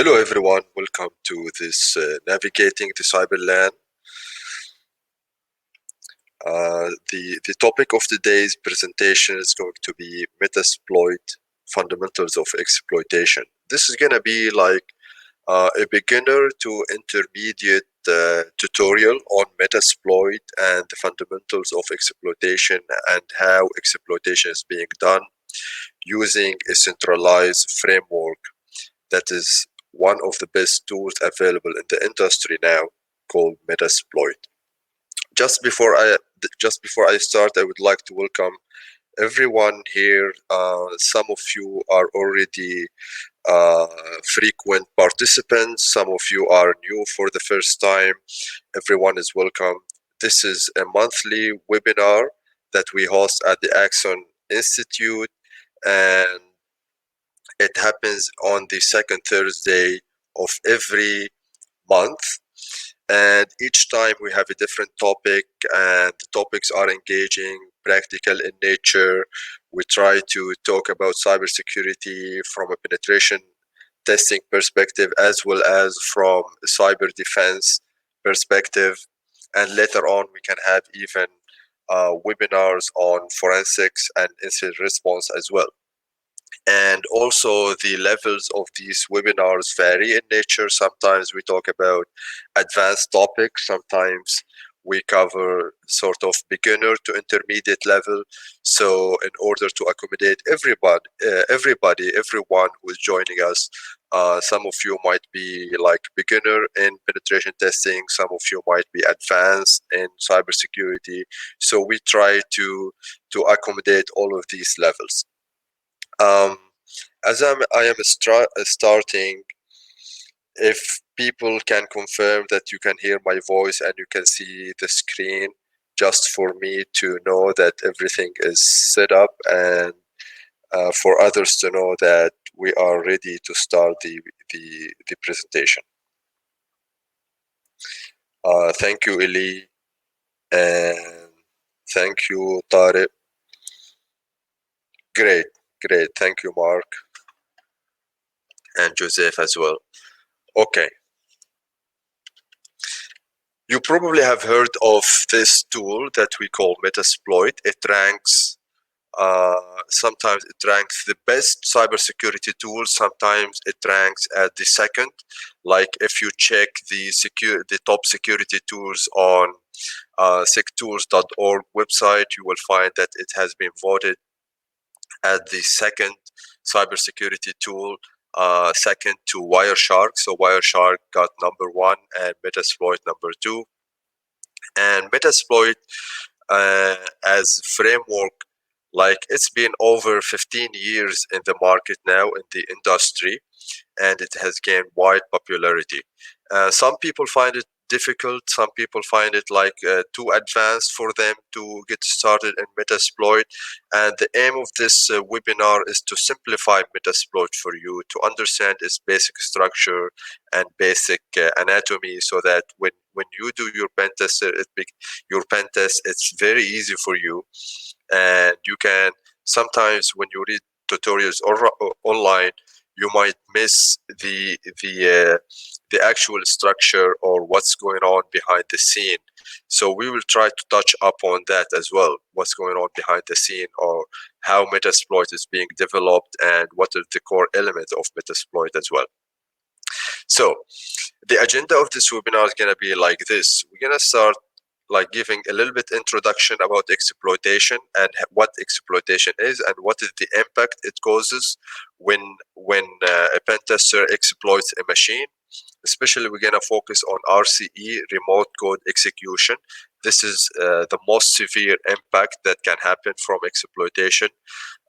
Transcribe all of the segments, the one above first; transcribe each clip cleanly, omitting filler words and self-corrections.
Hello everyone, welcome to this Navigating the Cyberland. The topic of today's presentation is going to be Metasploit Fundamentals of Exploitation. This is going to be like a beginner to intermediate tutorial on Metasploit and the fundamentals of exploitation and how exploitation is being done using a centralized framework that is one of the best tools available in the industry now, called Metasploit. Just before I start, I would like to welcome everyone here. Some of you are already frequent participants. Some of you are new for the first time. Everyone is welcome. This is a monthly webinar that we host at the Axon Institute, and it happens on the second Thursday of every month. And each time we have a different topic, and the topics are engaging, practical in nature. We try to talk about cybersecurity from a penetration testing perspective as well as from a cyber defense perspective. And later on, we can have even webinars on forensics and incident response as well. And also the levels of these webinars vary in nature. Sometimes we talk about advanced topics, sometimes we cover sort of beginner to intermediate level. So in order to accommodate everyone who is joining us, some of you might be like beginner in penetration testing, some of you might be advanced in cybersecurity. So we try to accommodate all of these levels. As I am starting, if people can confirm that you can hear my voice and you can see the screen, just for me to know that everything is set up, and for others to know that we are ready to start the presentation. Thank you, Eli, and thank you, Tariq. Great. Thank you, Mark, and Joseph as well. Okay. You probably have heard of this tool that we call Metasploit. It ranks, sometimes it ranks the best cybersecurity tool, sometimes it ranks at the second. Like if you check the top security tools on sectools.org website, you will find that it has been voted as the second cybersecurity tool, second to Wireshark. So Wireshark got number 1 and Metasploit number 2. And Metasploit as framework, like it's been over 15 years in the market now in the industry, and it has gained wide popularity. Some people find it difficult, some people find it like too advanced for them to get started in Metasploit, and the aim of this webinar is to simplify Metasploit for you, to understand its basic structure and basic anatomy, so that when you do your pen test, it's very easy for you, and you can sometimes when you read tutorials online, you might miss the actual structure or what's going on behind the scene. So we will try to touch upon that as well, what's going on behind the scene, or how Metasploit is being developed and what are the core elements of Metasploit as well. So the agenda of this webinar is going to be like this. We're going to start like giving a little bit introduction about exploitation and what exploitation is and what is the impact it causes when a pen tester exploits a machine. Especially we're going to focus on RCE, remote code execution. This is the most severe impact that can happen from exploitation,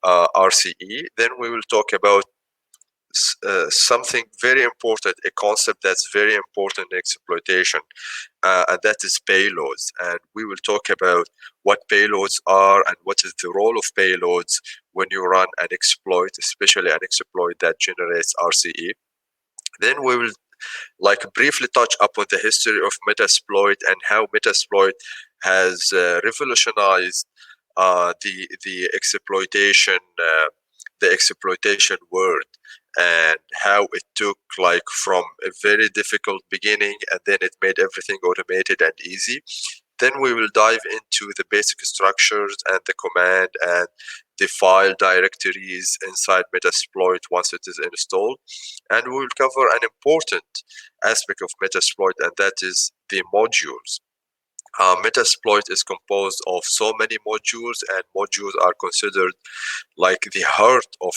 RCE. Then we will talk about something very important, a concept that's very important in exploitation, and that is payloads. And we will talk about what payloads are and what is the role of payloads when you run an exploit, especially an exploit that generates RCE. Then we will like briefly touch upon the history of Metasploit and how Metasploit has revolutionized the exploitation world. and how it took like from a very difficult beginning and then it made everything automated and easy. Then we will dive into the basic structures and the command and the file directories inside Metasploit once it is installed. And we will cover an important aspect of Metasploit, and that is the modules. Metasploit is composed of so many modules, and modules are considered like the heart of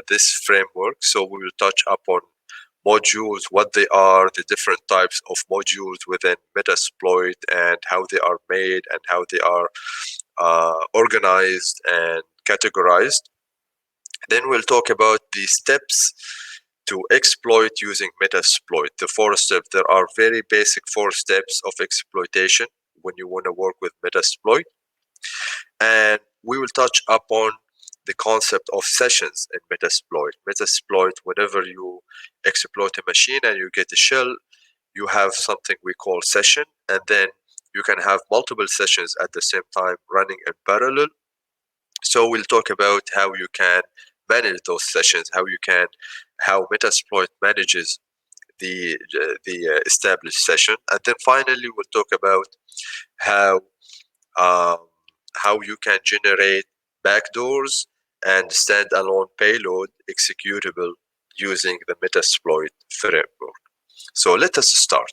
this framework. So we will touch upon modules, what they are, the different types of modules within Metasploit, and how they are made and how they are organized and categorized. Then we'll talk about the steps to exploit using Metasploit. The 4 steps, there are very basic 4 steps of exploitation when you want to work with Metasploit. And we will touch upon the concept of sessions in Metasploit. Metasploit, whenever you exploit a machine and you get a shell, you have something we call session, and then you can have multiple sessions at the same time running in parallel. So we'll talk about how you can manage those sessions, how Metasploit manages the established session, and then finally we'll talk about how um, how you can generate backdoors and standalone payload executable using the Metasploit framework. So let us start.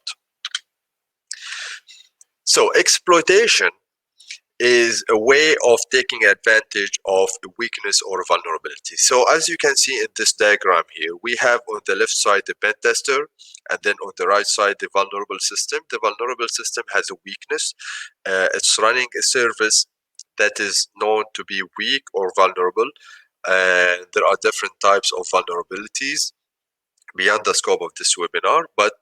So exploitation is a way of taking advantage of a weakness or vulnerability. So as you can see in this diagram here, we have on the left side the pen tester, and then on the right side the vulnerable system. The vulnerable system has a weakness. It's running a service that is known to be weak or vulnerable, and there are different types of vulnerabilities beyond the scope of this webinar, but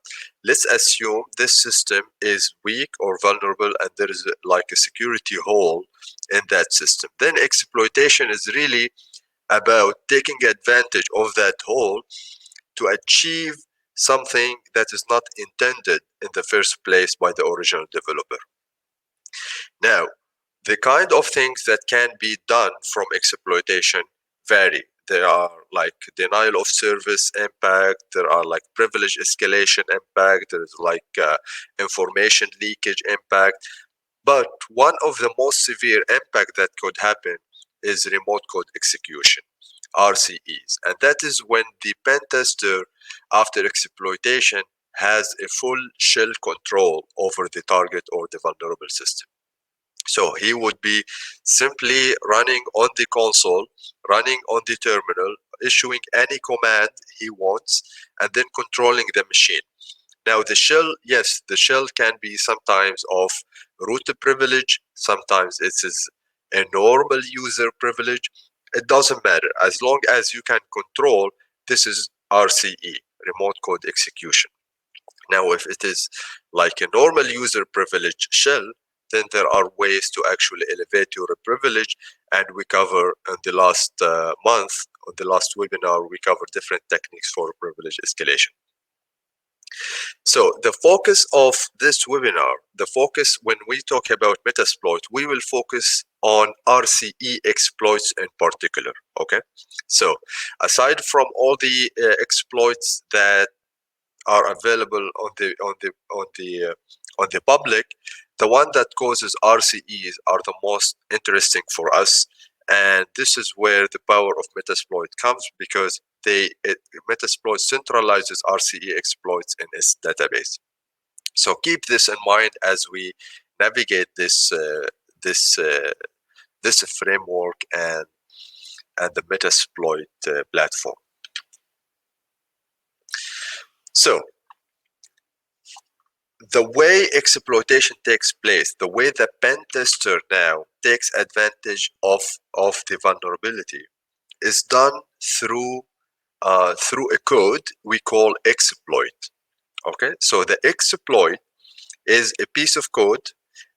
let's assume this system is weak or vulnerable and there is like a security hole in that system. Then exploitation is really about taking advantage of that hole to achieve something that is not intended in the first place by the original developer. Now, the kind of things that can be done from exploitation vary. There are like denial of service impact, there are like privilege escalation impact, there's like information leakage impact. But one of the most severe impact that could happen is remote code execution, RCEs. And that is when the pen tester, after exploitation, has a full shell control over the target or the vulnerable system. So he would be simply running on the console, running on the terminal, issuing any command he wants, and then controlling the machine. Now the shell, yes, the shell can be sometimes of root privilege, sometimes it is a normal user privilege. It doesn't matter. As long as you can control, this is RCE, remote code execution. Now, if it is like a normal user privilege shell, then there are ways to actually elevate your privilege. And we cover in the last month, on the last webinar, we covered different techniques for privilege escalation. So the focus of this webinar, the focus when we talk about Metasploit, we will focus on RCE exploits in particular, okay? So aside from all the exploits that are available on the public, the one that causes RCEs are the most interesting for us, and this is where the power of Metasploit comes, because Metasploit centralizes RCE exploits in its database. So keep this in mind as we navigate this framework and the Metasploit platform. So the way exploitation takes place, the way the pen tester now takes advantage of the vulnerability, is done through a code we call exploit. Okay, so the exploit is a piece of code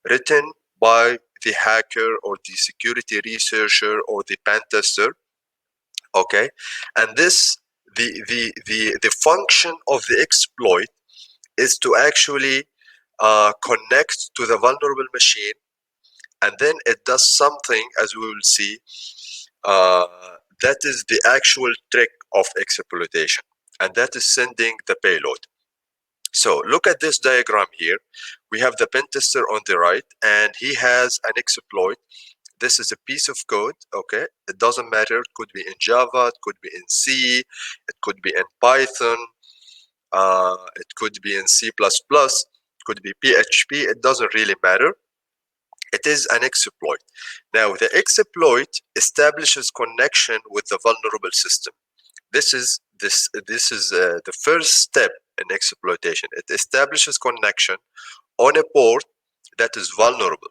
written by the hacker or the security researcher or the pen tester. Okay, and this the function of the exploit is to actually connect to the vulnerable machine, and then it does something, as we will see, that is the actual trick of exploitation, and that is sending the payload. So look at this diagram here. We have the pen tester on the right, and he has an exploit. This is a piece of code, okay? It doesn't matter. It could be in Java, it could be in C, it could be in Python, it could be in C++, it could be PHP. It doesn't really matter. It is an exploit. Now, the exploit establishes connection with the vulnerable system. This is the first step in exploitation. It establishes connection on a port that is vulnerable.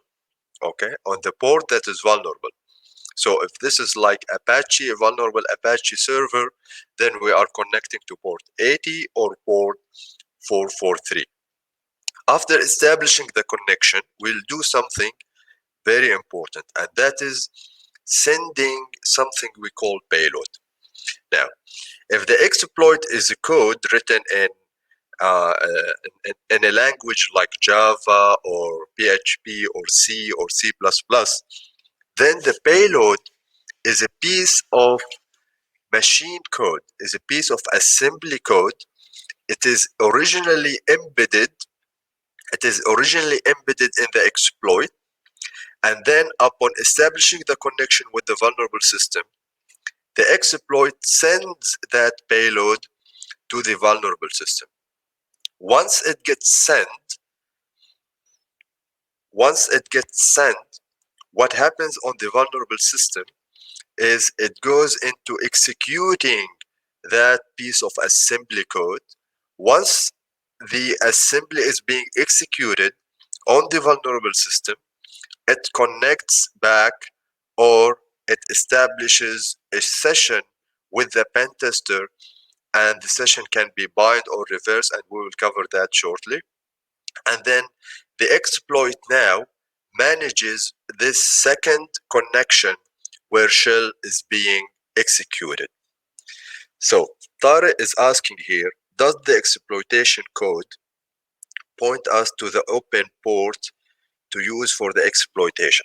Okay, on the port that is vulnerable. So if this is like Apache, a vulnerable Apache server, then we are connecting to port 80 or port 443. After establishing the connection, we'll do something very important, and that is sending something we call payload. Now, if the exploit is a code written in a language like Java or PHP or C or C++, then the payload is a piece of machine code, is a piece of assembly code. It is originally embedded. It is originally embedded in the exploit, and then upon establishing the connection with the vulnerable system, the exploit sends that payload to the vulnerable system. Once it gets sent, what happens on the vulnerable system is it goes into executing that piece of assembly code. Once the assembly is being executed on the vulnerable system, it connects back, or it establishes a session with the pen tester, and the session can be bind or reverse, and we will cover that shortly. And then the exploit now manages this second connection where shell is being executed. So Tariq is asking here, does the exploitation code point us to the open port to use for the exploitation?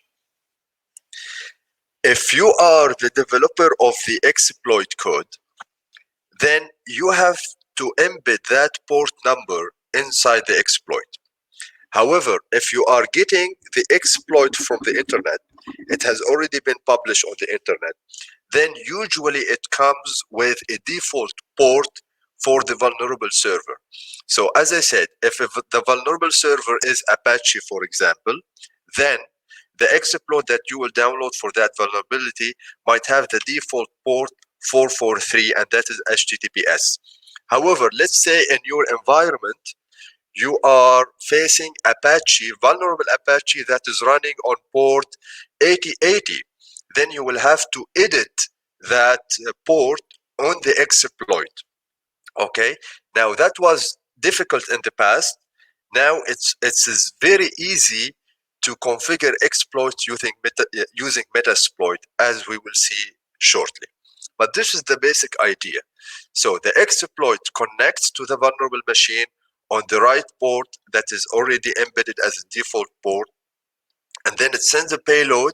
If you are the developer of the exploit code, then you have to embed that port number inside the exploit. However, if you are getting the exploit from the internet, it has already been published on the internet, then usually it comes with a default port for the vulnerable server. So as I said, if the vulnerable server is Apache, for example, then the exploit that you will download for that vulnerability might have the default port 443, and that is HTTPS. However, let's say in your environment, you are facing Apache, vulnerable Apache that is running on port 8080. Then you will have to edit that port on the exploit. Okay, now that was difficult in the past. Now it's very easy to configure exploits using Metasploit, as we will see shortly. But this is the basic idea. So the exploit connects to the vulnerable machine on the right port that is already embedded as a default port, and then it sends a payload,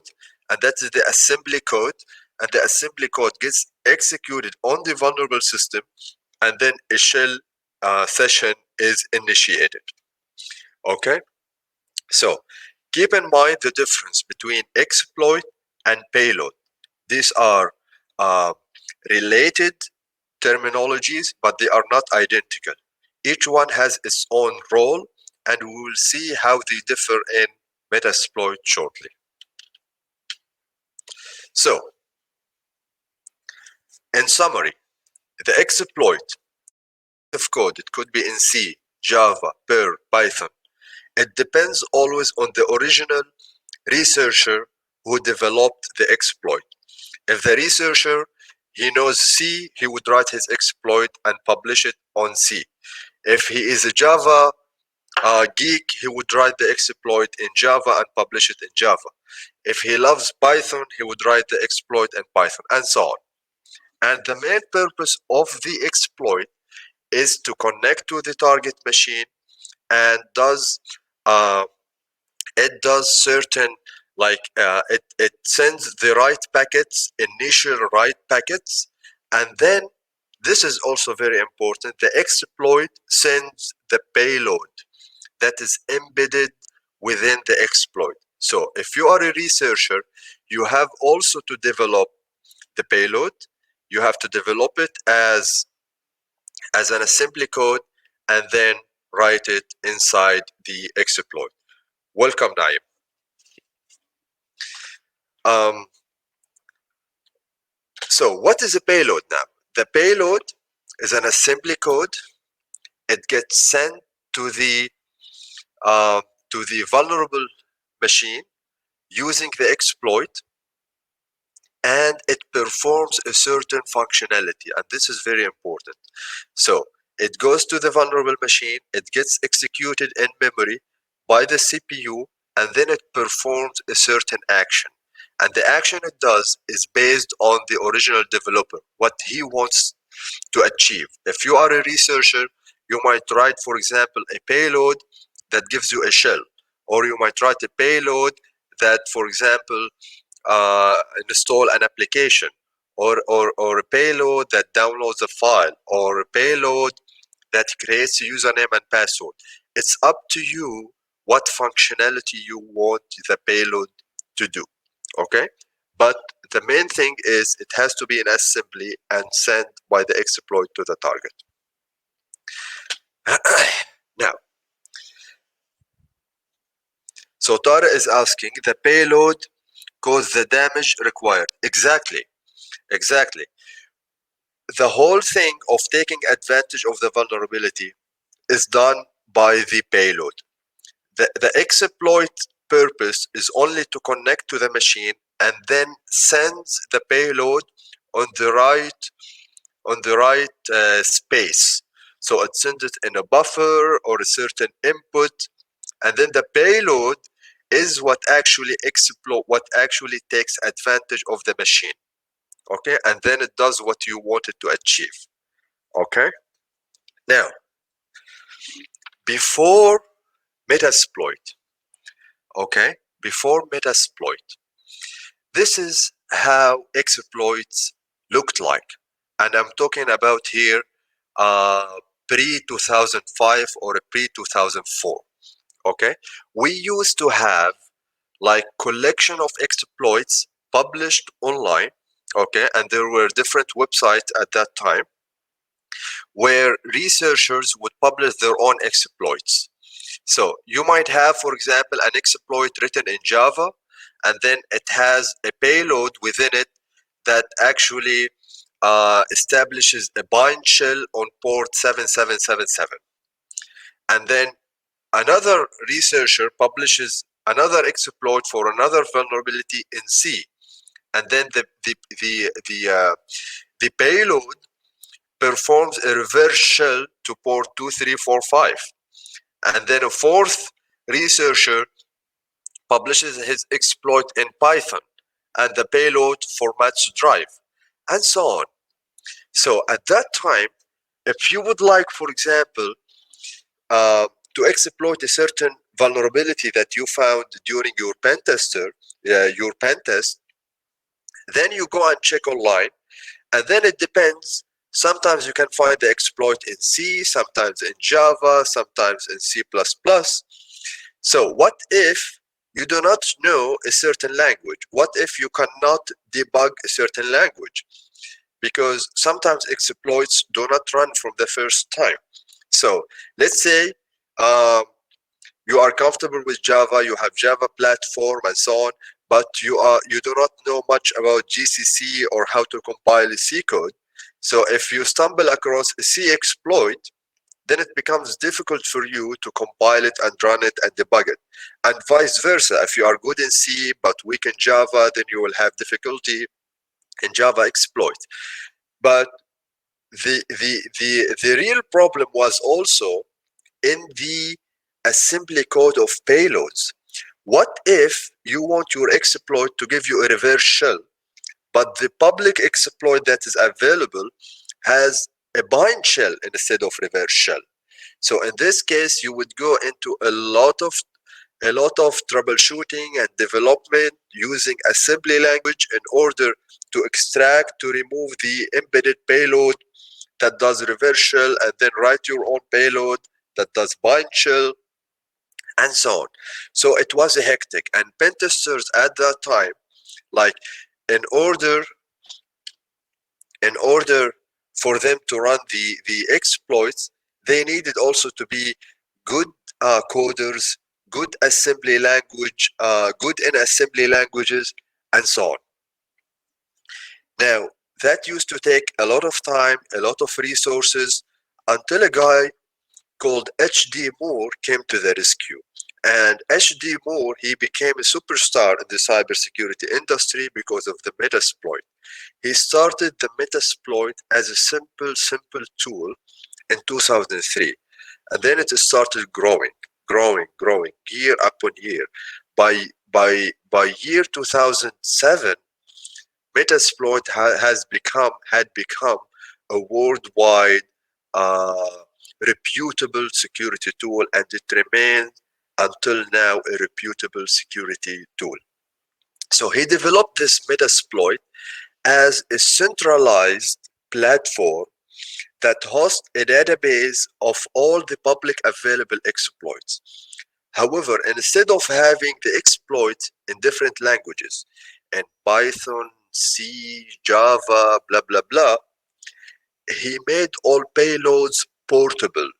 and that is the assembly code, and the assembly code gets executed on the vulnerable system, and then a shell session is initiated. Okay, so keep in mind the difference between exploit and payload. These are related terminologies, but they are not identical. Each one has its own role, and we will see how they differ in Metasploit shortly. So, in summary, the exploit of code, it could be in C, Java, Perl, Python. It depends always on the original researcher who developed the exploit. If the researcher, he knows C, he would write his exploit and publish it on C. If he is a Java geek, he would write the exploit in Java and publish it in Java. If he loves Python, he would write the exploit in Python, and so on. And the main purpose of the exploit is to connect to the target machine, and it does certain, like it sends the right packets, initial write packets, and then This is also very important. The exploit sends the payload that is embedded within the exploit. So if you are a researcher, you have also to develop the payload. You have to develop it as an assembly code and then write it inside the exploit. Welcome, Naim. So what is a payload now? The payload is an assembly code. It gets sent to the vulnerable machine using the exploit, and it performs a certain functionality, and this is very important. So it goes to the vulnerable machine, it gets executed in memory by the CPU, and then it performs a certain action. And the action it does is based on the original developer, what he wants to achieve. If you are a researcher, you might write, for example, a payload that gives you a shell, or you might write a payload that, for example, install an application, or a payload that downloads a file, or a payload that creates a username and password. It's up to you what functionality you want the payload to do, okay? But the main thing is it has to be in assembly and sent by the exploit to the target. Now, so Tara is asking, the payload cause the damage required. Exactly. The whole thing of taking advantage of the vulnerability is done by the payload. The exploit purpose is only to connect to the machine and then sends the payload on the right space. So it sends it in a buffer or a certain input, and then the payload is what actually takes advantage of the machine. Okay, and then it does what you want it to achieve. Okay, now before Metasploit, this is how exploits looked like, and I'm talking about here pre 2005 or pre 2004. Okay, we used to have like collection of exploits published online. Okay, and there were different websites at that time where researchers would publish their own exploits. So you might have, for example, an exploit written in Java, and then it has a payload within it that actually establishes a bind shell on port 7777. And then another researcher publishes another exploit for another vulnerability in C. And then the payload performs a reverse shell to port 2345. And then a fourth researcher publishes his exploit in Python, and the payload formats drive, and so on. So at that time, if you would like, for example, to exploit a certain vulnerability that you found during your pen test, then you go and check online, and then it depends. Sometimes you can find the exploit in C, sometimes in Java, sometimes in C++. So what if you do not know a certain language? What if you cannot debug a certain language? Because sometimes exploits do not run from the first time. So let's say you are comfortable with Java, you have Java platform and so on, but you do not know much about GCC or how to compile a C code. So if you stumble across a C exploit, then it becomes difficult for you to compile it and run it and debug it. And vice versa. If you are good in C but weak in Java, then you will have difficulty in Java exploit. But the real problem was also in the assembly code of payloads. What if you want your exploit to give you a reverse shell, but the public exploit that is available has a bind shell instead of reverse shell? So in this case, you would go into a lot of troubleshooting and development using assembly language in order to remove the embedded payload that does reverse shell, and then write your own payload that does bind shell, and so on. So it was hectic, and pen testers at that time, like in order for them to run the exploits, they needed also to be good coders, good assembly language, good in assembly languages, and so on. Now, that used to take a lot of time, a lot of resources, until a guy called H.D. Moore came to the rescue. And H.D. Moore, he became a superstar in the cybersecurity industry because of the Metasploit. He started the Metasploit as a simple tool in 2003. And then it started growing, year upon year. By year 2007, Metasploit had become a worldwide reputable security tool, and it remains until now a reputable security tool. So he developed this Metasploit as a centralized platform that hosts a database of all the public available exploits. However, instead of having the exploit in different languages, in Python, C, Java, blah, blah, blah, he made all payloads portable,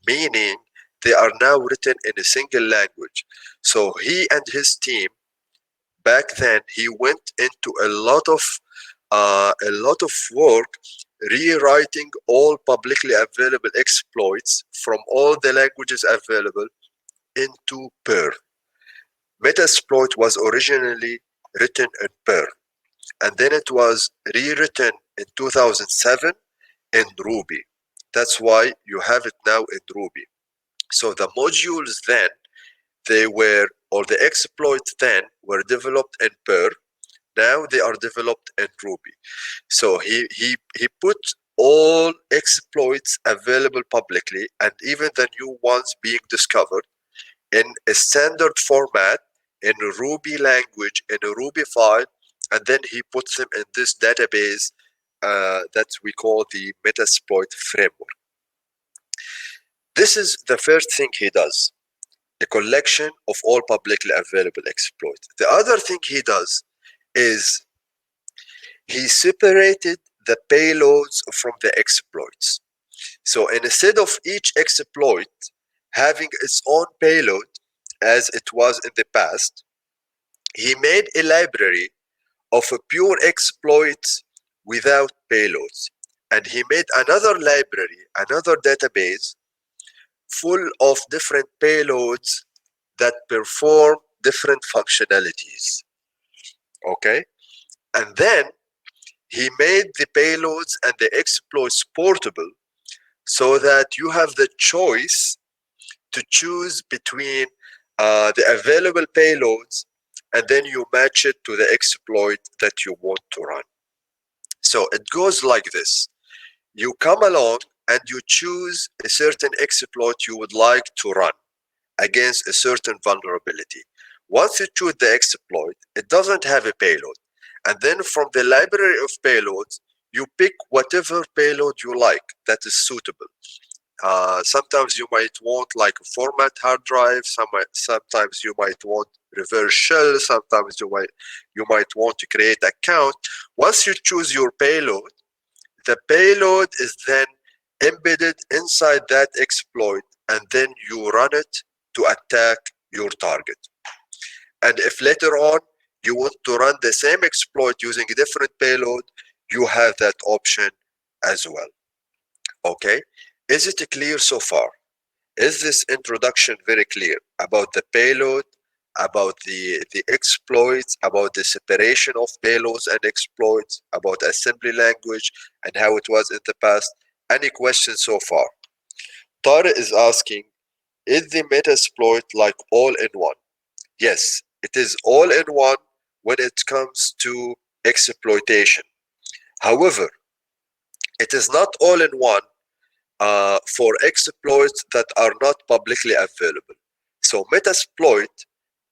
meaning they are now written in a single language. So he and his team, back then, he went into a lot of work rewriting all publicly available exploits from all the languages available into Perl. Metasploit was originally written in Perl, and then it was rewritten in 2007 in Ruby. That's why you have it now in Ruby. So the modules then, or the exploits then were developed in Perl. Now they are developed in Ruby. So he put all exploits available publicly, and even the new ones being discovered, in a standard format, in a Ruby language, in a Ruby file, and then he puts them in this database that we call the Metasploit framework. This is the first thing he does, a collection of all publicly available exploits. The other thing he does is he separated the payloads from the exploits. So instead of each exploit having its own payload, as it was in the past, he made a library of a pure exploits without payloads. And he made another library, another database full of different payloads that perform different functionalities. Okay? And then he made the payloads and the exploits portable so that you have the choice to choose between the available payloads, and then you match it to the exploit that you want to run. So it goes like this. You come along and you choose a certain exploit you would like to run against a certain vulnerability. Once you choose the exploit, it doesn't have a payload. And then from the library of payloads, you pick whatever payload you like that is suitable. Sometimes you might want like a format hard drive. Sometimes you might want reverse shell. Sometimes you might want to create account. Once you choose your payload, the payload is then embedded inside that exploit, and then you run it to attack your target. And if later on you want to run the same exploit using a different payload, you have that option as well. Okay, is it clear so far? Is this introduction very clear about the payload, about the exploits, about the separation of payloads and exploits, about assembly language and how it was in the past? Any questions so far? Tara is asking, is the Metasploit like all in one? Yes, it is all in one when it comes to exploitation. However, it is not all in one for exploits that are not publicly available. So Metasploit,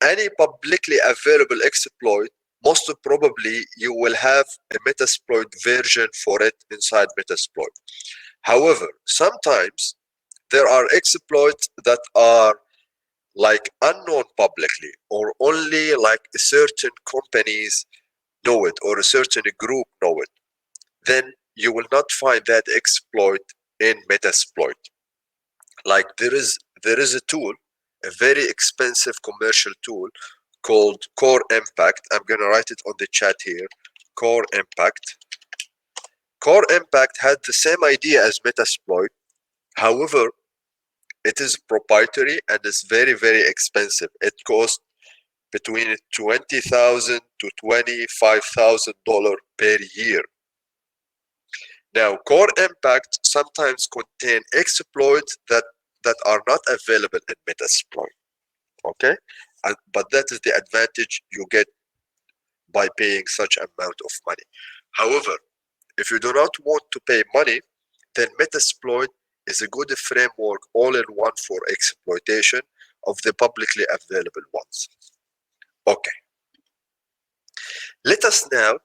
any publicly available exploit, most probably you will have a Metasploit version for it inside Metasploit. However, sometimes there are exploits that are like unknown publicly, or only like certain companies know it or a certain group know it. Then you will not find that exploit in Metasploit. Like there is a tool, a very expensive commercial tool called Core Impact. I'm gonna write it on the chat here. Core Impact. Core Impact had the same idea as Metasploit. However, it is proprietary and is very, very expensive. It costs between $20,000 to $25,000 per year. Now, Core Impact sometimes contain exploits that are not available in Metasploit. Okay, but that is the advantage you get by paying such amount of money. However, if you do not want to pay money, then Metasploit is a good framework all-in-one for exploitation of the publicly available ones. Okay, let us now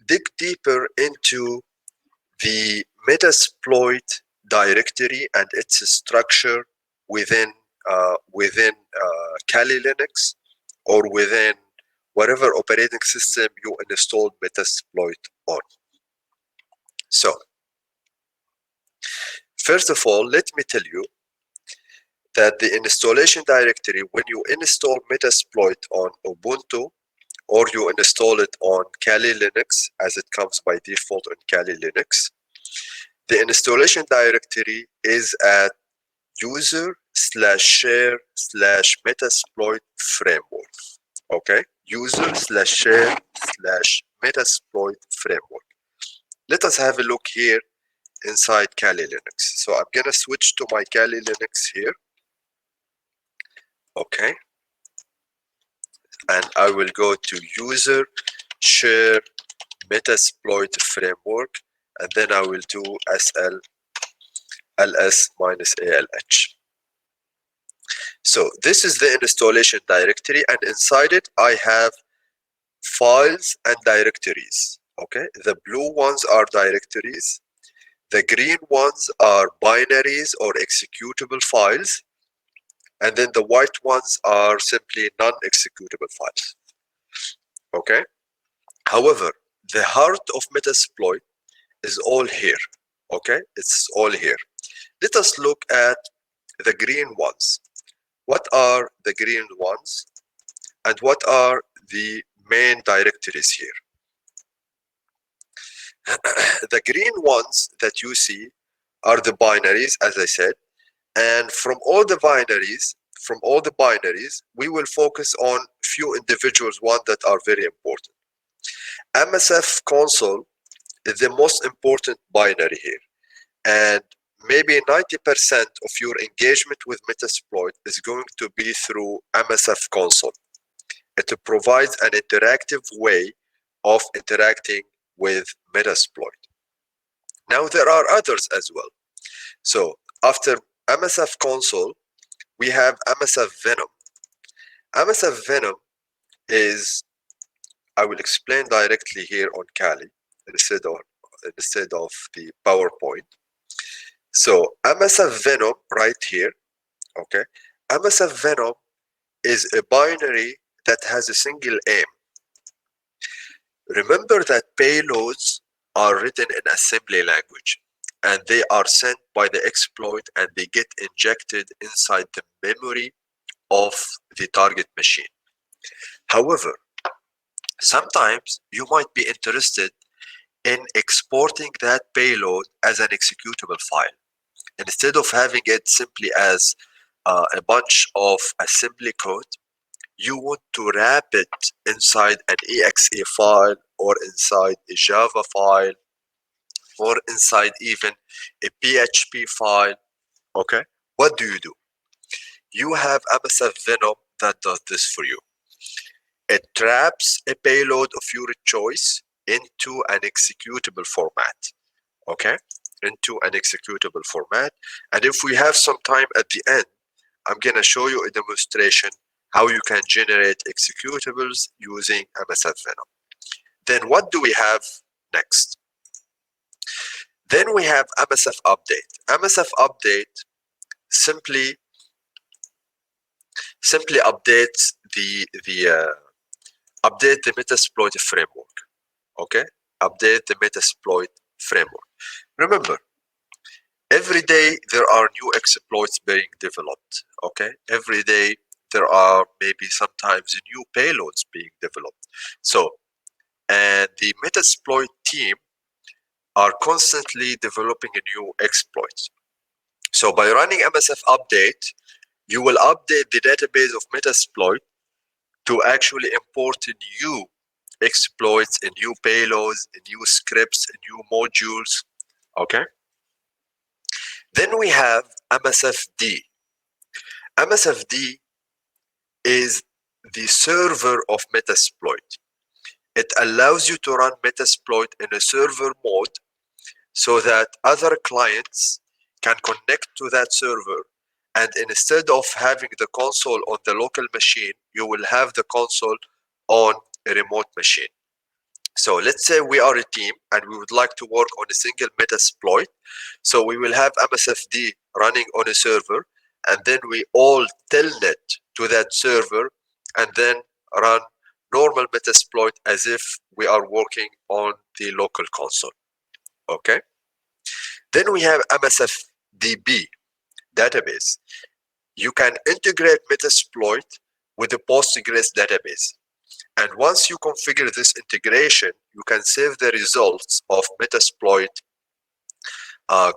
dig deeper into the Metasploit directory and its structure within Kali Linux or within whatever operating system you installed Metasploit on. So, first of all, let me tell you that the installation directory, when you install Metasploit on Ubuntu or you install it on Kali Linux, as it comes by default on Kali Linux, the installation directory is at user/share/Metasploit framework. Okay, user/share/Metasploit framework. Let us have a look here inside Kali Linux. So I'm gonna switch to my Kali Linux here. Okay, and I will go to user share Metasploit framework, and then I will do SL ls-alh. So this is the installation directory, and inside it I have files and directories. Okay, the blue ones are directories, the green ones are binaries or executable files, and then the white ones are simply non-executable files. Okay, however, the heart of Metasploit is all here. Okay, it's all here. Let us look at the green ones. What are the green ones and what are the main directories here? The green ones that you see are the binaries, as I said, and from all the binaries, we will focus on few individuals, one that are very important. MSF console is the most important binary here, and maybe 90% of your engagement with Metasploit is going to be through MSF console. It provides an interactive way of interacting with Metasploit. Now there are others as well. So after MSF console, we have MSF Venom. MSF Venom is, I will explain directly here on Kali instead of the PowerPoint. So MSF Venom right here, okay? MSF Venom is a binary that has a single aim. Remember that payloads are written in assembly language, and they are sent by the exploit and they get injected inside the memory of the target machine. However, sometimes you might be interested in exporting that payload as an executable file. Instead of having it simply as a bunch of assembly code, you want to wrap it inside an exe file or inside a Java file or inside even a PHP file. Okay, what do? You have MSF Venom that does this for you. It traps a payload of your choice into an executable format. Okay, into an executable format. And if we have some time at the end, I'm gonna show you a demonstration how you can generate executables using MSF Venom. Then what do we have next? Then we have MSF Update. MSF Update simply updates update the Metasploit framework. Okay, update the Metasploit framework. Remember, every day there are new exploits being developed. Okay, every day there are maybe sometimes new payloads being developed. So, and the Metasploit team are constantly developing new exploits. So by running MSF Update, you will update the database of Metasploit to actually import new exploits and new payloads and new scripts and new modules. Okay. Then we have MSFD. MSFD is the server of Metasploit. It allows you to run Metasploit in a server mode so that other clients can connect to that server, and instead of having the console on the local machine, you will have the console on a remote machine. So let's say we are a team and we would like to work on a single Metasploit. So we will have MSFD running on a server, and then we all telnet to that server and then run normal Metasploit as if we are working on the local console. Okay. Then we have MSFDB database. You can integrate Metasploit with the Postgres database. And once you configure this integration, you can save the results of Metasploit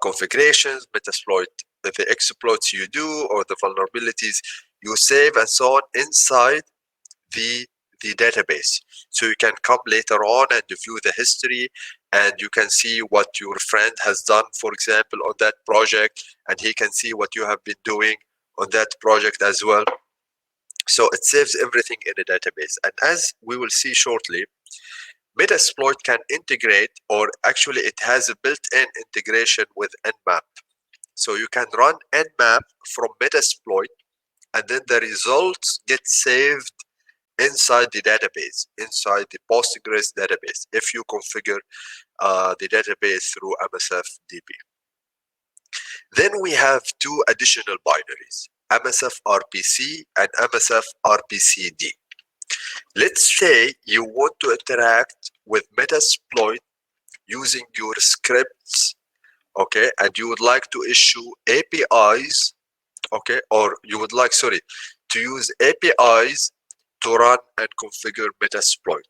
configurations, Metasploit, the exploits you do, or the vulnerabilities you save, and so on inside the database. So you can come later on and view the history, and you can see what your friend has done, for example, on that project, and he can see what you have been doing on that project as well. So it saves everything in a database. And as we will see shortly, Metasploit can integrate, or actually it has a built-in integration with Nmap. So you can run Nmap from Metasploit, and then the results get saved inside the database, inside the Postgres database, if you configure the database through MSFDB. Then we have two additional binaries, MSFRPC and MSFRPCD. Let's say you want to interact with Metasploit using your scripts, okay, and you would like to issue APIs, okay, or you would like, sorry, to use APIs to run and configure Metasploit.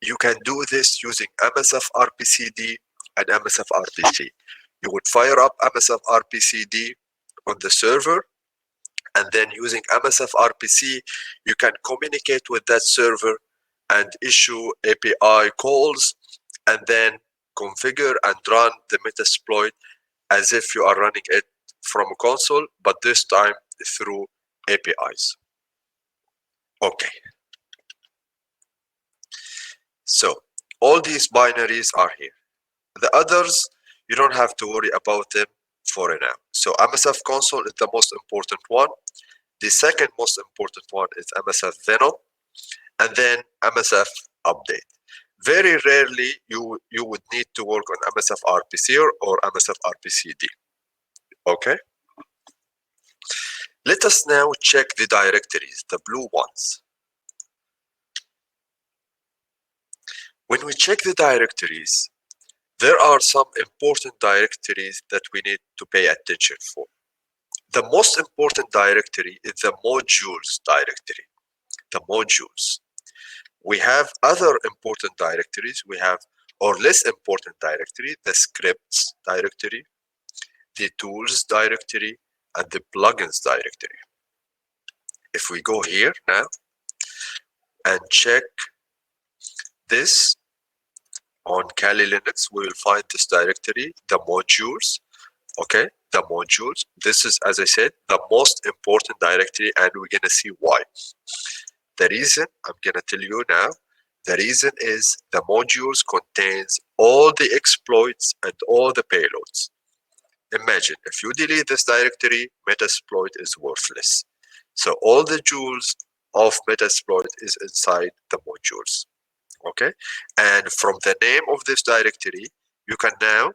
You can do this using MSFRPCD and MSFRPC. You would fire up MSFRPCD on the server, and then using MSFRPC, you can communicate with that server and issue API calls, and then configure and run the Metasploit as if you are running it from a console, but this time through APIs. Okay. So all these binaries are here. The others, you don't have to worry about them for now. So MSF console is the most important one. The second most important one is MSF Venom, and then MSF Update. Very rarely you would need to work on MSF RPC or MSF RPCD. Okay. Let us now check the directories, the blue ones. When we check the directories, there are some important directories that we need to pay attention for. The most important directory is the modules directory, the modules. We have other important directories. We have, or less important directory, the scripts directory, the tools directory, and the plugins directory. If we go here now and check this on Kali Linux, we will find this directory, the modules. Okay, the modules. This is, as I said, the most important directory, and we're gonna see why. The reason, I'm gonna tell you now, the reason is the modules contains all the exploits and all the payloads. Imagine if you delete this directory, Metasploit is worthless. So all the jewels of Metasploit is inside the modules. Okay, and from the name of this directory, you can now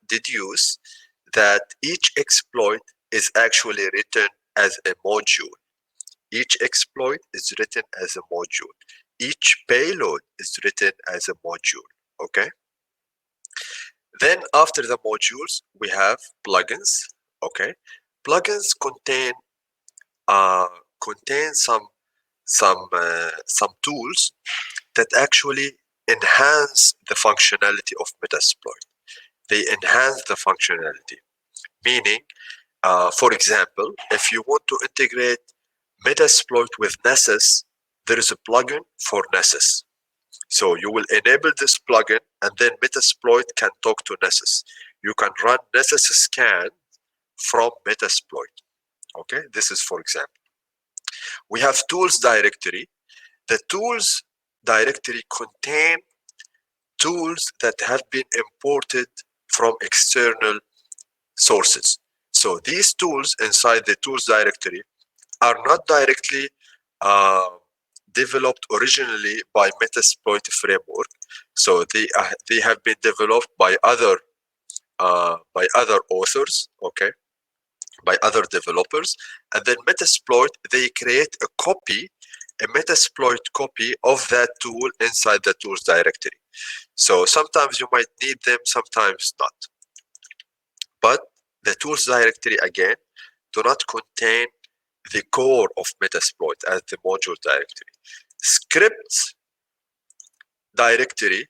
deduce that each exploit is actually written as a module. Each exploit is written as a module. Each payload is written as a module. Okay. Then after the modules, we have plugins. Okay, plugins contain some tools that actually enhance the functionality of Metasploit. They enhance the functionality, meaning, for example, if you want to integrate Metasploit with Nessus, there is a plugin for Nessus. So you will enable this plugin, and then Metasploit can talk to Nessus. You can run Nessus scan from Metasploit. Okay, this is for example. We have tools directory. The tools directory contain tools that have been imported from external sources. So these tools inside the tools directory are not directly developed originally by Metasploit framework. So they have been developed by other authors, okay, by other developers, and then Metasploit, they create a Metasploit copy of that tool inside the tools directory. So sometimes you might need them, sometimes not. But the tools directory again do not contain the core of Metasploit as the module directory. Scripts directory,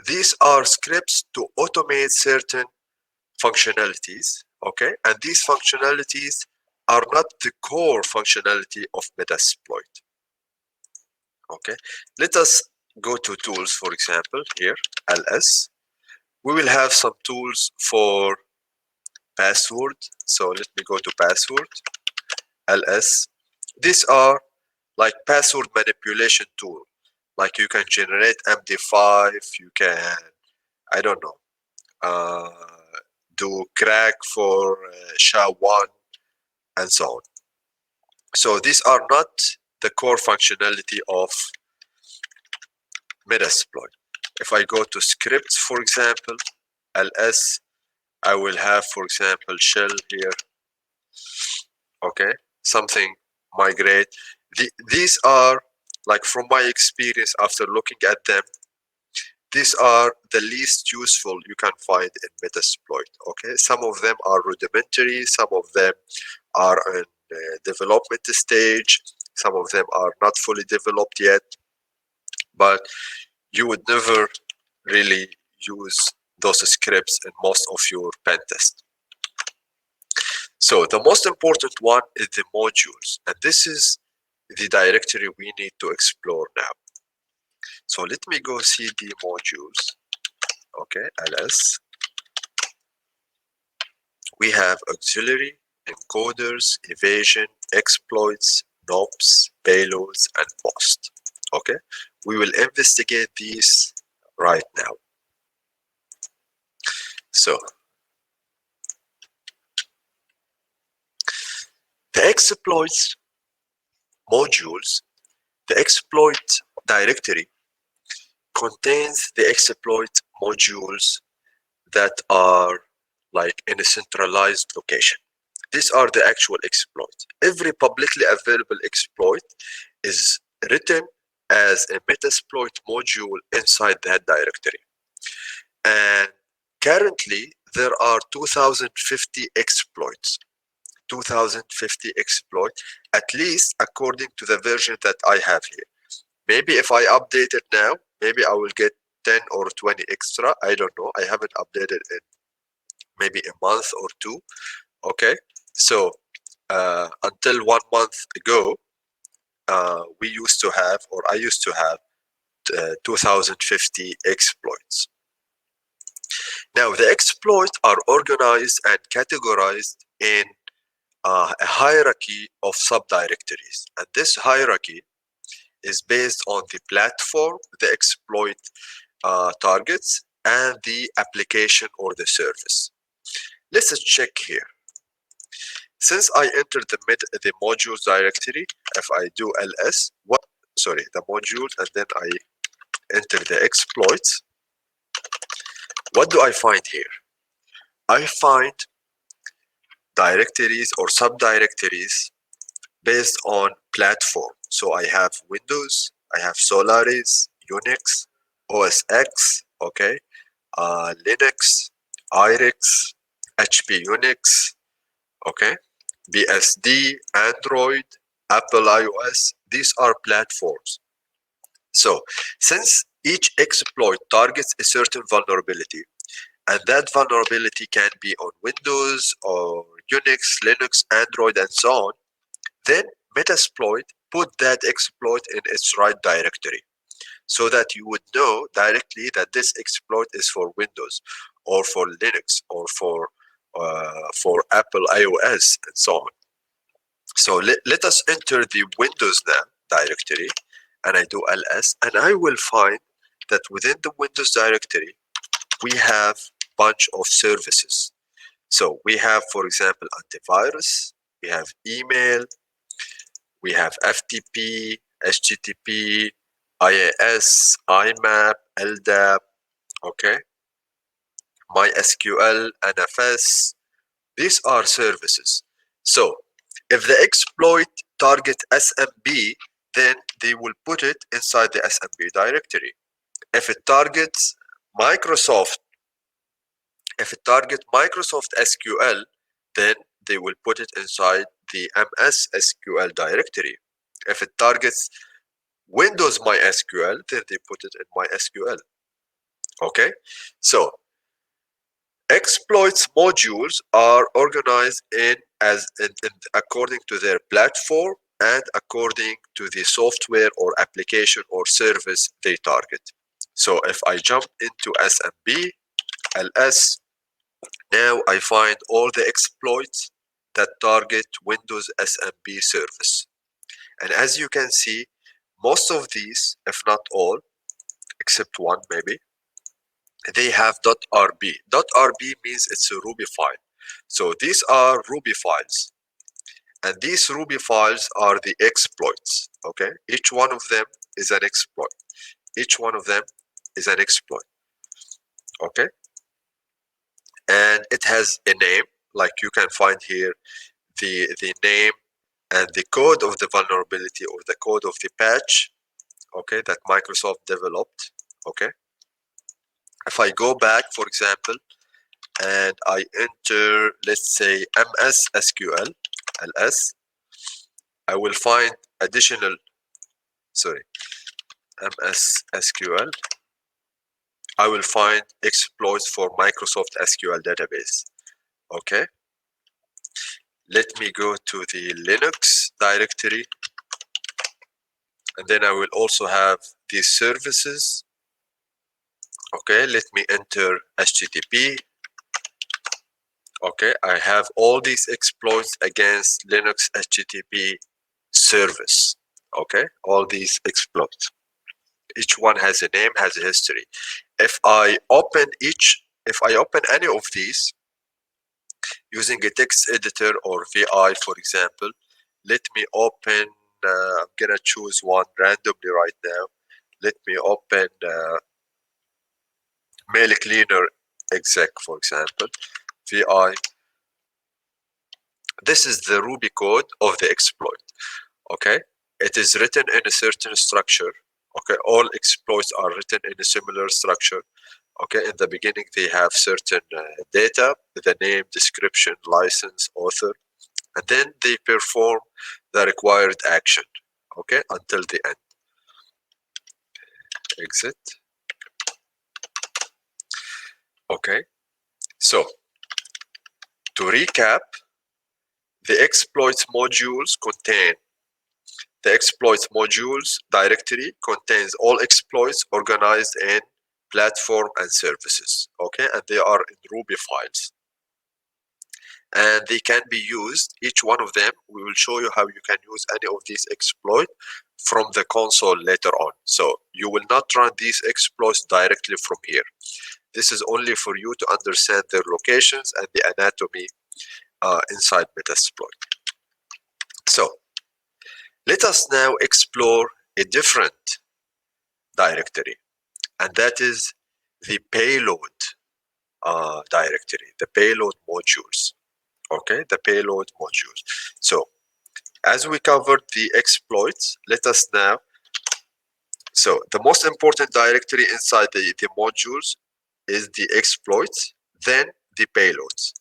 these are scripts to automate certain functionalities, okay? And these functionalities are not the core functionality of Metasploit, okay? Let us go to tools, for example, here, ls. We will have some tools for password. So let me go to password, ls. These are like password manipulation tool. Like you can generate MD5, you can, I don't know, do crack for SHA-1 and so on. So these are not the core functionality of Metasploit. If I go to scripts, for example, ls, I will have, for example, shell here, okay, something migrate. These are, like from my experience after looking at them, these are the least useful you can find in Metasploit, okay? Some of them are rudimentary, some of them are in development stage, some of them are not fully developed yet, but you would never really use those scripts in most of your pen test. So the most important one is the modules, and this is the directory we need to explore now. So let me go cd modules, okay, ls. We have auxiliary, encoders, evasion, exploits, NOPs, payloads, and post. Okay, we will investigate these right now. So the exploits modules, the exploit directory contains the exploit modules that are like in a centralized location. These are the actual exploits. Every publicly available exploit is written as a Metasploit module inside that directory. And currently, there are 2050 exploits. 2050 exploits, at least according to the version that I have here. Maybe if I update it now, maybe I will get 10 or 20 extra. I don't know. I haven't updated it maybe a month or two. Okay. So until 1 month ago, we used to have, or I used to have, 2050 exploits. Now, the exploits are organized and categorized in a hierarchy of subdirectories. And this hierarchy is based on the platform the exploit targets and the application or the service. Let's check here. Since I entered the modules directory, if I do ls, the modules, and then I enter the exploits, what do I find here? I find directories or subdirectories based on platform. So I have Windows, I have Solaris, Unix, OS X, okay, Linux, IRIX, HP Unix, okay, BSD, Android, Apple iOS. These are platforms. So since each exploit targets a certain vulnerability, and that vulnerability can be on Windows or Unix, Linux, Android, and so on, then Metasploit put that exploit in its right directory so that you would know directly that this exploit is for Windows or for Linux or for Apple iOS and so on. So let us enter the Windows now directory, and I do ls, and I will find that within the Windows directory we have bunch of services. So we have, for example, antivirus, we have email, we have FTP, HTTP, IAS, IMAP, LDAP, okay, MySQL, NFS. These are services. So if the exploit target SMB, then they will put it inside the SMB directory. If it targets Microsoft, SQL, then they will put it inside the MS SQL directory. If it targets Windows MySQL, then they put it in MySQL. Okay, so exploits modules are organized in according to their platform and according to the software or application or service they target. So if I jump into SMB, ls, now I find all the exploits that target Windows SMB service. And as you can see, most of these, if not all, except one maybe, they have .rb. .rb means it's a Ruby file. So these are Ruby files. And these Ruby files are the exploits, okay? Each one of them is an exploit. Each one of them is an exploit, okay? And it has a name, like you can find here the name and the code of the vulnerability or the code of the patch, okay, that Microsoft developed, okay? If I go back, for example, and I enter, let's say, MS SQL, ls, I will find additional, MS SQL, I will find exploits for Microsoft SQL database, okay? Let me go to the Linux directory, and then I will also have these services. Okay, let me enter HTTP. Okay, I have all these exploits against Linux HTTP service. Okay, all these exploits. Each one has a name, has a history. If I open any of these using a text editor or VI, for example, let me open, I'm gonna choose one randomly right now. Let me open mail cleaner exec, for example, VI. This is the Ruby code of the exploit, okay? It is written in a certain structure, okay? All exploits are written in a similar structure, okay? In the beginning, they have certain data, the name, description, license, author, and then they perform the required action, okay, until the end. Exit. Okay, so to recap, the exploits modules directory contains all exploits organized in platform and services, okay, and they are in Ruby files. And they can be used, each one of them, we will show you how you can use any of these exploits from the console later on. So you will not run these exploits directly from here. This is only for you to understand their locations and the anatomy inside Metasploit. So let us now explore a different directory, and that is the payload directory, the payload modules. Okay, the payload modules. So as we covered the exploits, let us now, so the most important directory inside the modules is the exploits, then the payloads.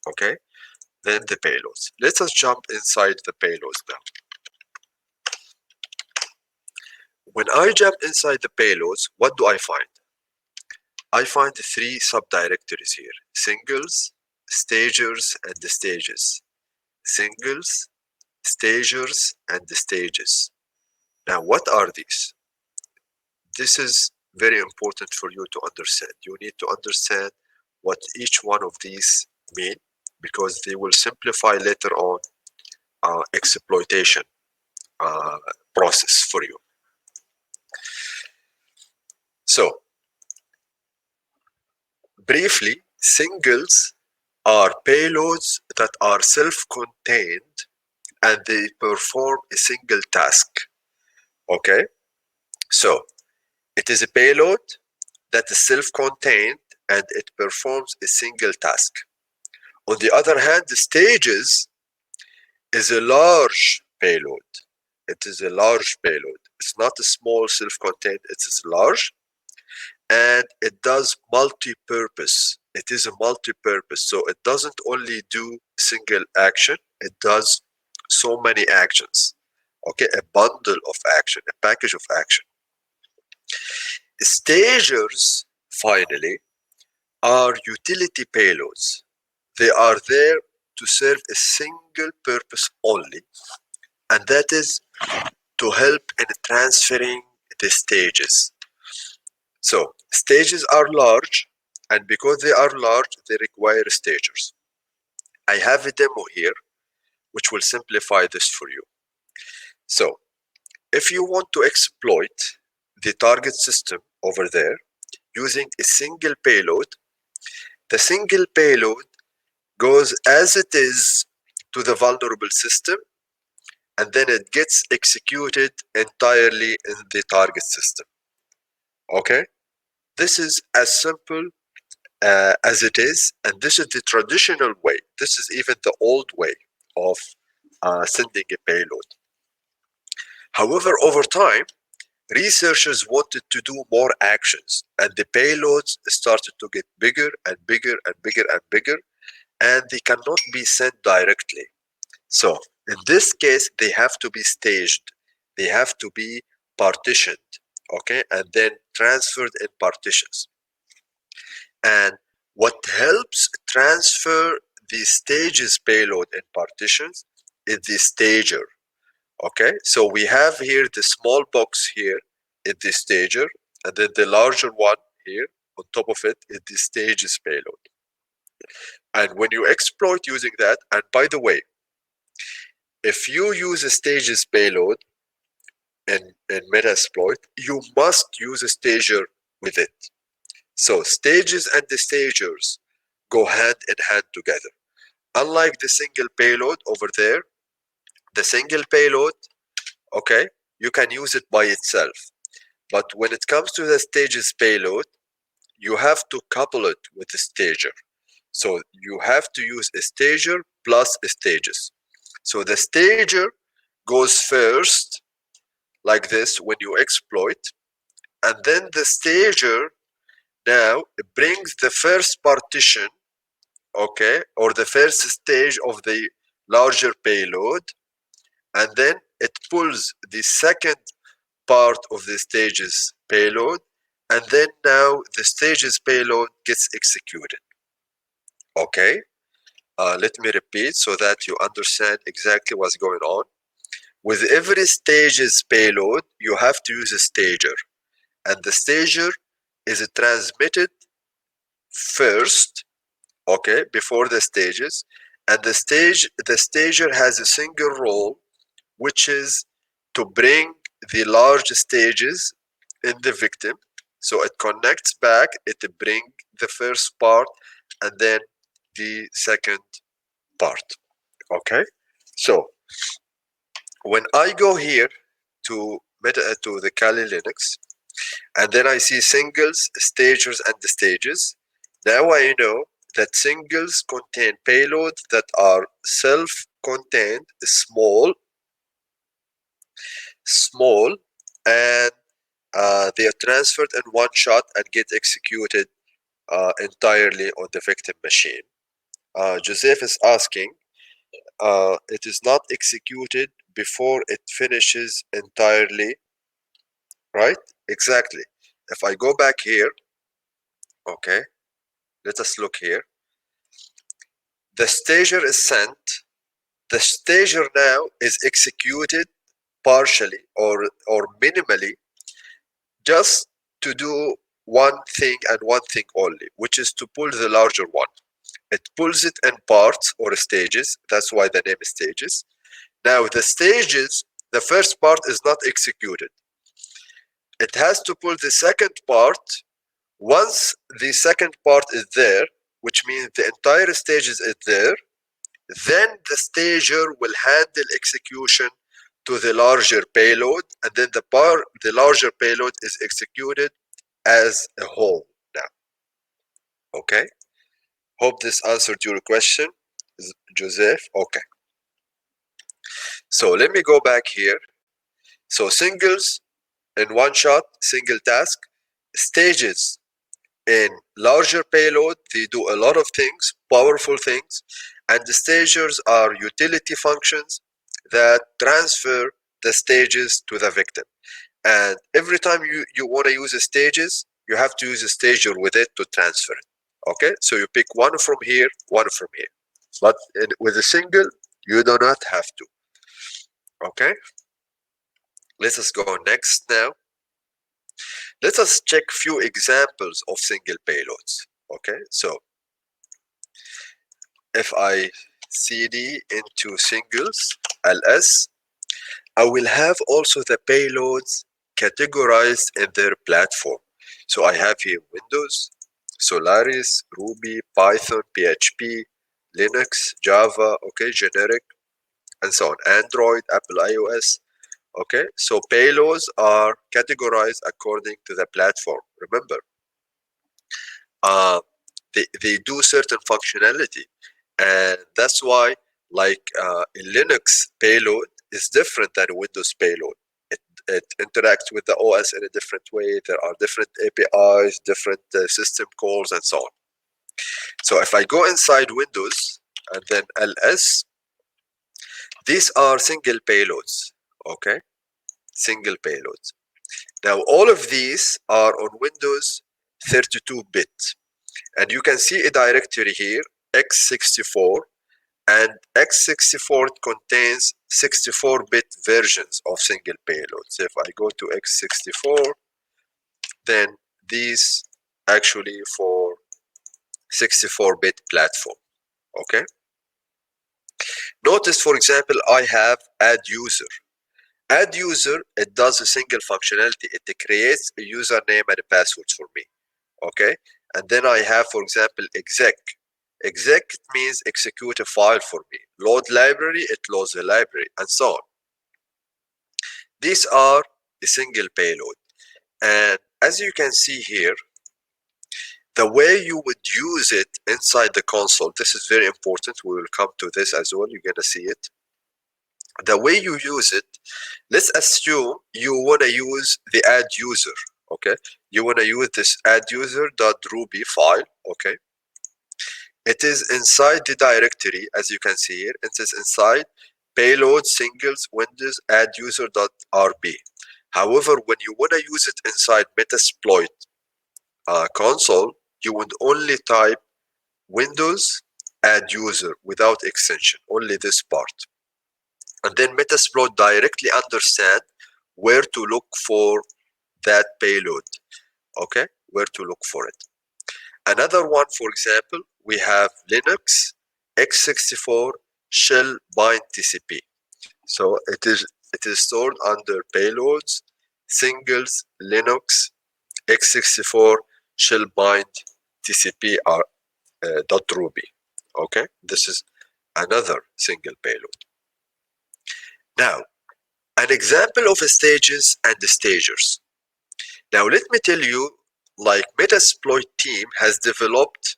Okay, then the payloads. Let us jump inside the payloads now. When I jump inside the payloads, what do I find? I find three subdirectories here: singles, stagers, and the stages. Singles, stagers, and the stages. Now, what are these? This is very important for you to understand. You need to understand what each one of these mean, because they will simplify later on exploitation process for you. So, briefly, singles are payloads that are self-contained and they perform a single task. Okay? So, it is a payload that is self-contained and it performs a single task. On the other hand, the stages is a large payload. It is a large payload. It's not a small self-contained, it is large, and it does multi-purpose. It is a multi-purpose, so it doesn't only do single action, it does so many actions. Okay, a bundle of action, a package of action. Stagers, finally, are utility payloads. They are there to serve a single purpose only, and that is to help in transferring the stages. So stages are large, and because they are large, they require stagers. I have a demo here which will simplify this for you. So if you want to exploit the target system over there using a single payload, the single payload goes as it is to the vulnerable system, and then it gets executed entirely in the target system. Okay? This is as simple as it is, and this is the traditional way. This is even the old way of sending a payload. However, over time, researchers wanted to do more actions, and the payloads started to get bigger and bigger and bigger and bigger, and they cannot be sent directly. So in this case, they have to be staged. They have to be partitioned, okay, and then transferred in partitions. And what helps transfer the stages payload in partitions is the stager. Okay, so we have here the small box here is the stager, and then the larger one here on top of it is the stages payload. And when you exploit using that, and by the way, if you use a stages payload in Metasploit, you must use a stager with it. So stages and the stagers go hand in hand together. Unlike the single payload over there, the single payload, okay, you can use it by itself. But when it comes to the stages payload, you have to couple it with a stager. So you have to use a stager plus a stages. So the stager goes first, like this, when you exploit, and then the stager now brings the first partition, okay, or the first stage of the larger payload, and then it pulls the second part of the stages payload, and then now the stages payload gets executed. Okay, let me repeat so that you understand exactly what's going on. With every stages payload, you have to use a stager, and the stager is transmitted first, okay, before the stages, and the stager has a single role, which is to bring the large stages in the victim. So it connects back, it brings the first part, and then the second part. Okay, so when I go here to the Kali Linux, and then I see singles, stagers, and the stages, now I know that singles contain payloads that are self-contained, small, and they are transferred in one shot and get executed entirely on the victim machine. Joseph is asking, it is not executed before it finishes entirely, right? Exactly. If I go back here, okay, let us look here. The stager is sent. The stager now is executed partially or minimally, just to do one thing and one thing only, which is to pull the larger one. It pulls it in parts or stages. That's why the name is stages. Now the stages, the first part is not executed. It has to pull the second part. Once the second part is there, which means the entire stage is there, then the stager will handle execution to the larger payload, and then the larger payload is executed as a whole now. Okay? Hope this answered your question, Joseph. Okay. So let me go back here. So singles in one shot, single task. Stages in larger payload, they do a lot of things, powerful things, and the stagers are utility functions that transfer the stages to the victim. And every time you want to use the stages, you have to use a stager with it to transfer it. Okay, so you pick one from here, one from here. But with a single, you do not have to. Okay, let us go next now. Let us check few examples of single payloads. Okay, so if I cd into singles ls, I will have also the payloads categorized in their platform. So I have here Windows, Solaris, Ruby, Python, PHP, Linux, Java, okay, generic, and so on. Android, Apple iOS. Okay, so payloads are categorized according to the platform. Remember, they do certain functionality, and that's why, like in Linux, payload is different than Windows payload. It interacts with the OS in a different way. There are different APIs, different system calls, and so on. So if I go inside Windows and then ls, these are single payloads. Okay, single payloads. Now all of these are on Windows 32-bit, and you can see a directory here, x64, and x64 contains 64-bit versions of single payloads. So if I go to x64, then these actually for 64-bit platform. Okay, notice, for example, I have add user. Add user, it does a single functionality. It creates a username and a password for me. Okay, and then I have, for example, exec. Exec means execute a file for me. Load library, it loads the library, and so on. These are a single payload. And as you can see here, the way you would use it inside the console, this is very important. We will come to this as well. You're going to see it. The way you use it, let's assume you want to use the add user. Okay, you want to use this add user.ruby file. Okay, it is inside the directory, as you can see here. It is inside payload singles windows add user.rb. However, when you want to use it inside Metasploit console, you would only type Windows add user without extension, only this part. And then Metasploit directly understand where to look for that payload. Okay, where to look for it. Another one, for example, we have Linux x64 shell bind TCP. So it is stored under payloads singles Linux x64 shell bind TCP .ruby. Okay, this is another single payload. Now, an example of stages and stagers. Now, let me tell you, like Metasploit team has developed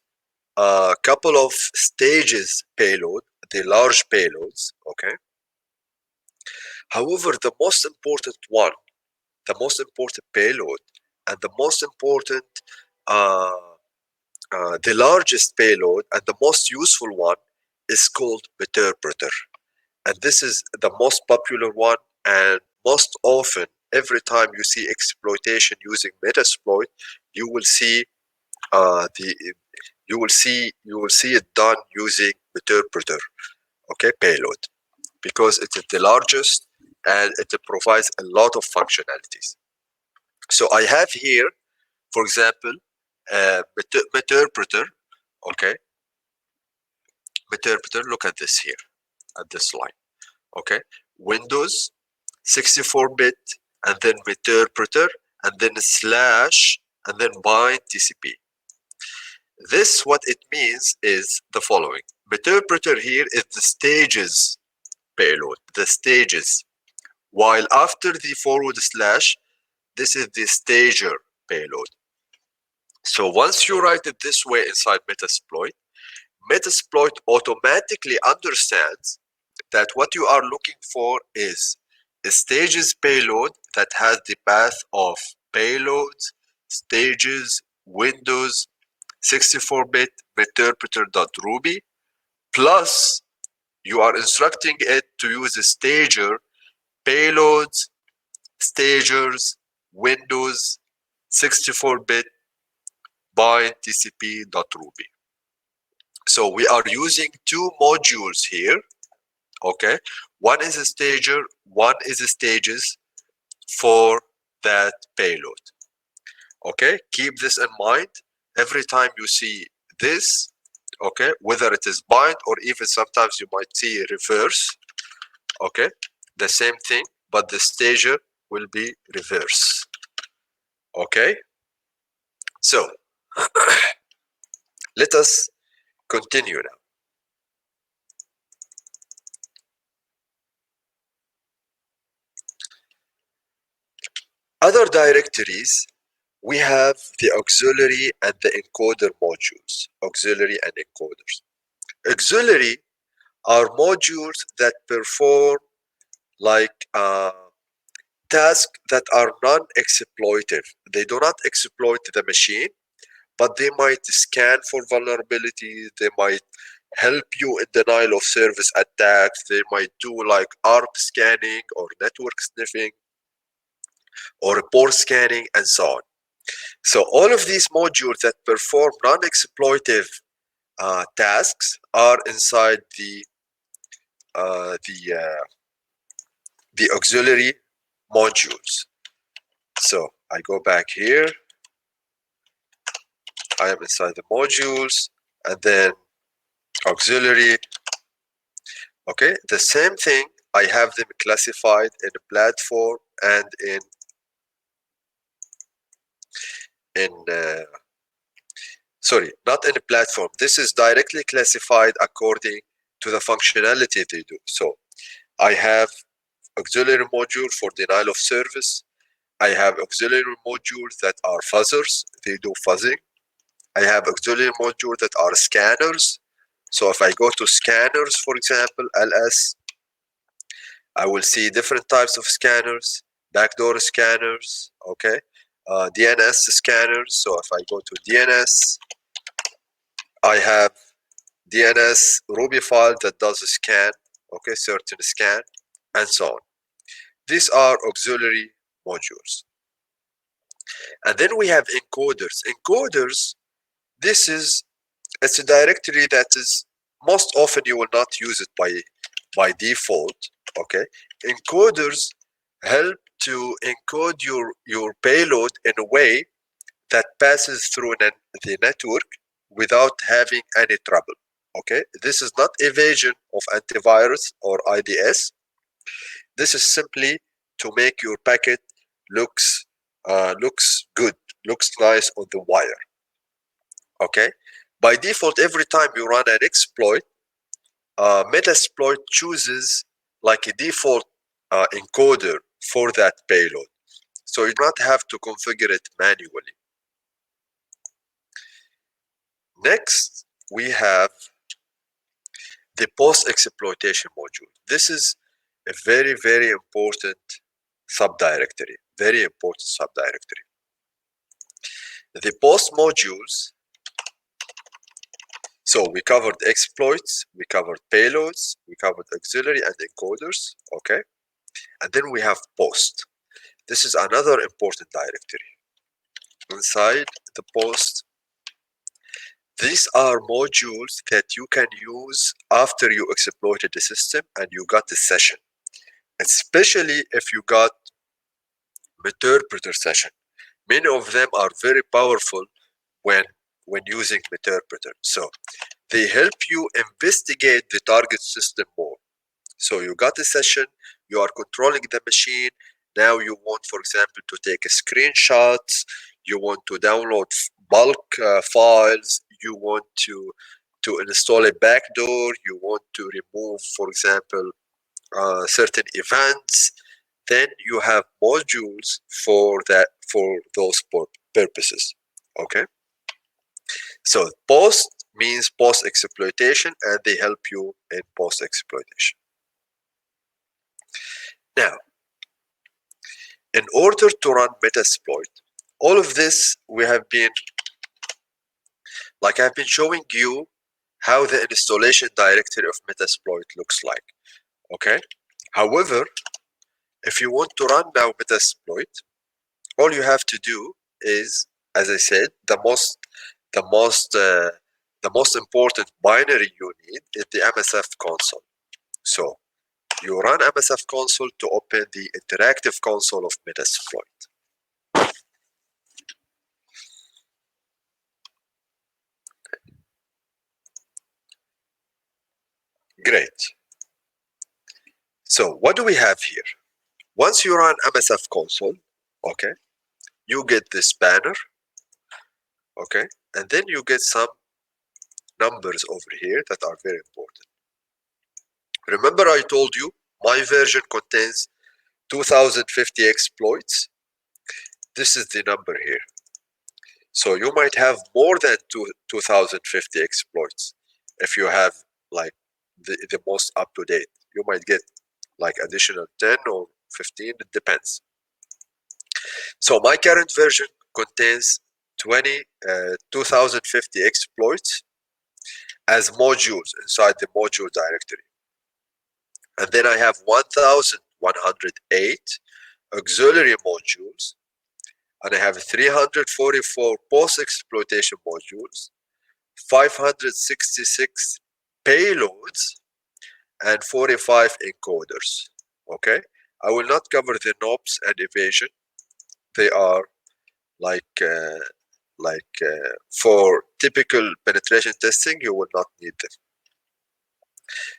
a couple of stages payload, the large payloads, okay? However, the most important one, the most important payload, and the most important, the largest payload and the most useful one is called Meterpreter. And this is the most popular one, and most often, every time you see exploitation using Metasploit, you will see you will see it done using Meterpreter, okay, payload, because it is the largest and it provides a lot of functionalities. So I have here, for example, Meterpreter, okay, Meterpreter. Look at this here, at this line, okay, Windows 64-bit, and then Meterpreter, and then slash, and then bind TCP. This, what it means is the following. Meterpreter here is the stages payload, the stages, while after the forward slash, this is the stager payload. So once you write it this way inside Metasploit, Metasploit automatically understands that what you are looking for is a stages payload that has the path of payloads, stages, Windows, 64-bit, Meterpreter.ruby, plus you are instructing it to use a stager, payloads, stagers, Windows, 64-bit, bind TCP.ruby. So we are using two modules here, okay? One is a stager, one is a stages for that payload, okay? Keep this in mind every time you see this, okay? Whether it is bind or even sometimes you might see reverse, okay? The same thing, but the stager will be reverse, okay? So let us continue now. Other directories, we have the auxiliary and the encoder modules, auxiliary and encoders. Auxiliary are modules that perform like tasks that are non-exploitive. They do not exploit the machine, but they might scan for vulnerabilities, they might help you in denial of service attacks, they might do like ARP scanning or network sniffing or port scanning and so on. So all of these modules that perform non-exploitive tasks are inside the auxiliary modules. So I go back here, I am inside the modules, and then auxiliary. Okay, the same thing, I have them classified in a platform and sorry, not in a platform. This is directly classified according to the functionality they do. So I have auxiliary module for denial of service. I have auxiliary modules that are fuzzers. They do fuzzing. I have auxiliary modules that are scanners. So if I go to scanners, for example, LS, I will see different types of scanners, backdoor scanners, okay, DNS scanners. So if I go to DNS, I have DNS Ruby file that does a scan, okay, certain scan, and so on. These are auxiliary modules. And then we have encoders. Encoders, it's a directory that is most often you will not use it by default, okay. Encoders help to encode your payload in a way that passes through the network without having any trouble, okay. This is not evasion of antivirus or IDS. This is simply to make your packet looks good, looks nice on the wire, okay. By default, every time you run an exploit, Metasploit chooses like a default encoder for that payload. So you do not have to configure it manually. Next, we have the post-exploitation module. This is a very, very important subdirectory. Very important subdirectory. The post modules, so we covered exploits, we covered payloads, we covered auxiliary and encoders, okay? And then we have post. This is another important directory. Inside the post, these are modules that you can use after you exploited the system and you got the session, especially if you got Meterpreter session. Many of them are very powerful when using Meterpreter. So they help you investigate the target system more. So you got a session, you are controlling the machine. Now you want, for example, to take screenshots, you want to download bulk files, you want to install a backdoor, you want to remove, for example, certain events. Then you have modules for those purposes. Okay. So post means post exploitation, and they help you in post exploitation. Now, in order to run Metasploit, all of this we have been, like I've been showing you how the installation directory of Metasploit looks like. Okay. However, if you want to run now Metasploit, all you have to do is, as I said, the most important binary you need is the MSF console. So you run MSF console to open the interactive console of Metasploit. Great. So what do we have here? Once you run MSF console, okay, you get this banner, okay, and then you get some numbers over here that are very important. Remember I told you my version contains 2050 exploits. This is the number here. So you might have more than 2050 exploits. If you have like the most up to date, you might get like additional 10 or 15, it depends. So my current version contains 2050 exploits as modules inside the module directory. And then I have 1108 auxiliary modules, and I have 344 post-exploitation modules, 566 payloads, and 45 encoders. Okay, I will not cover the NOPs and evasion. They are like for typical penetration testing, you will not need them.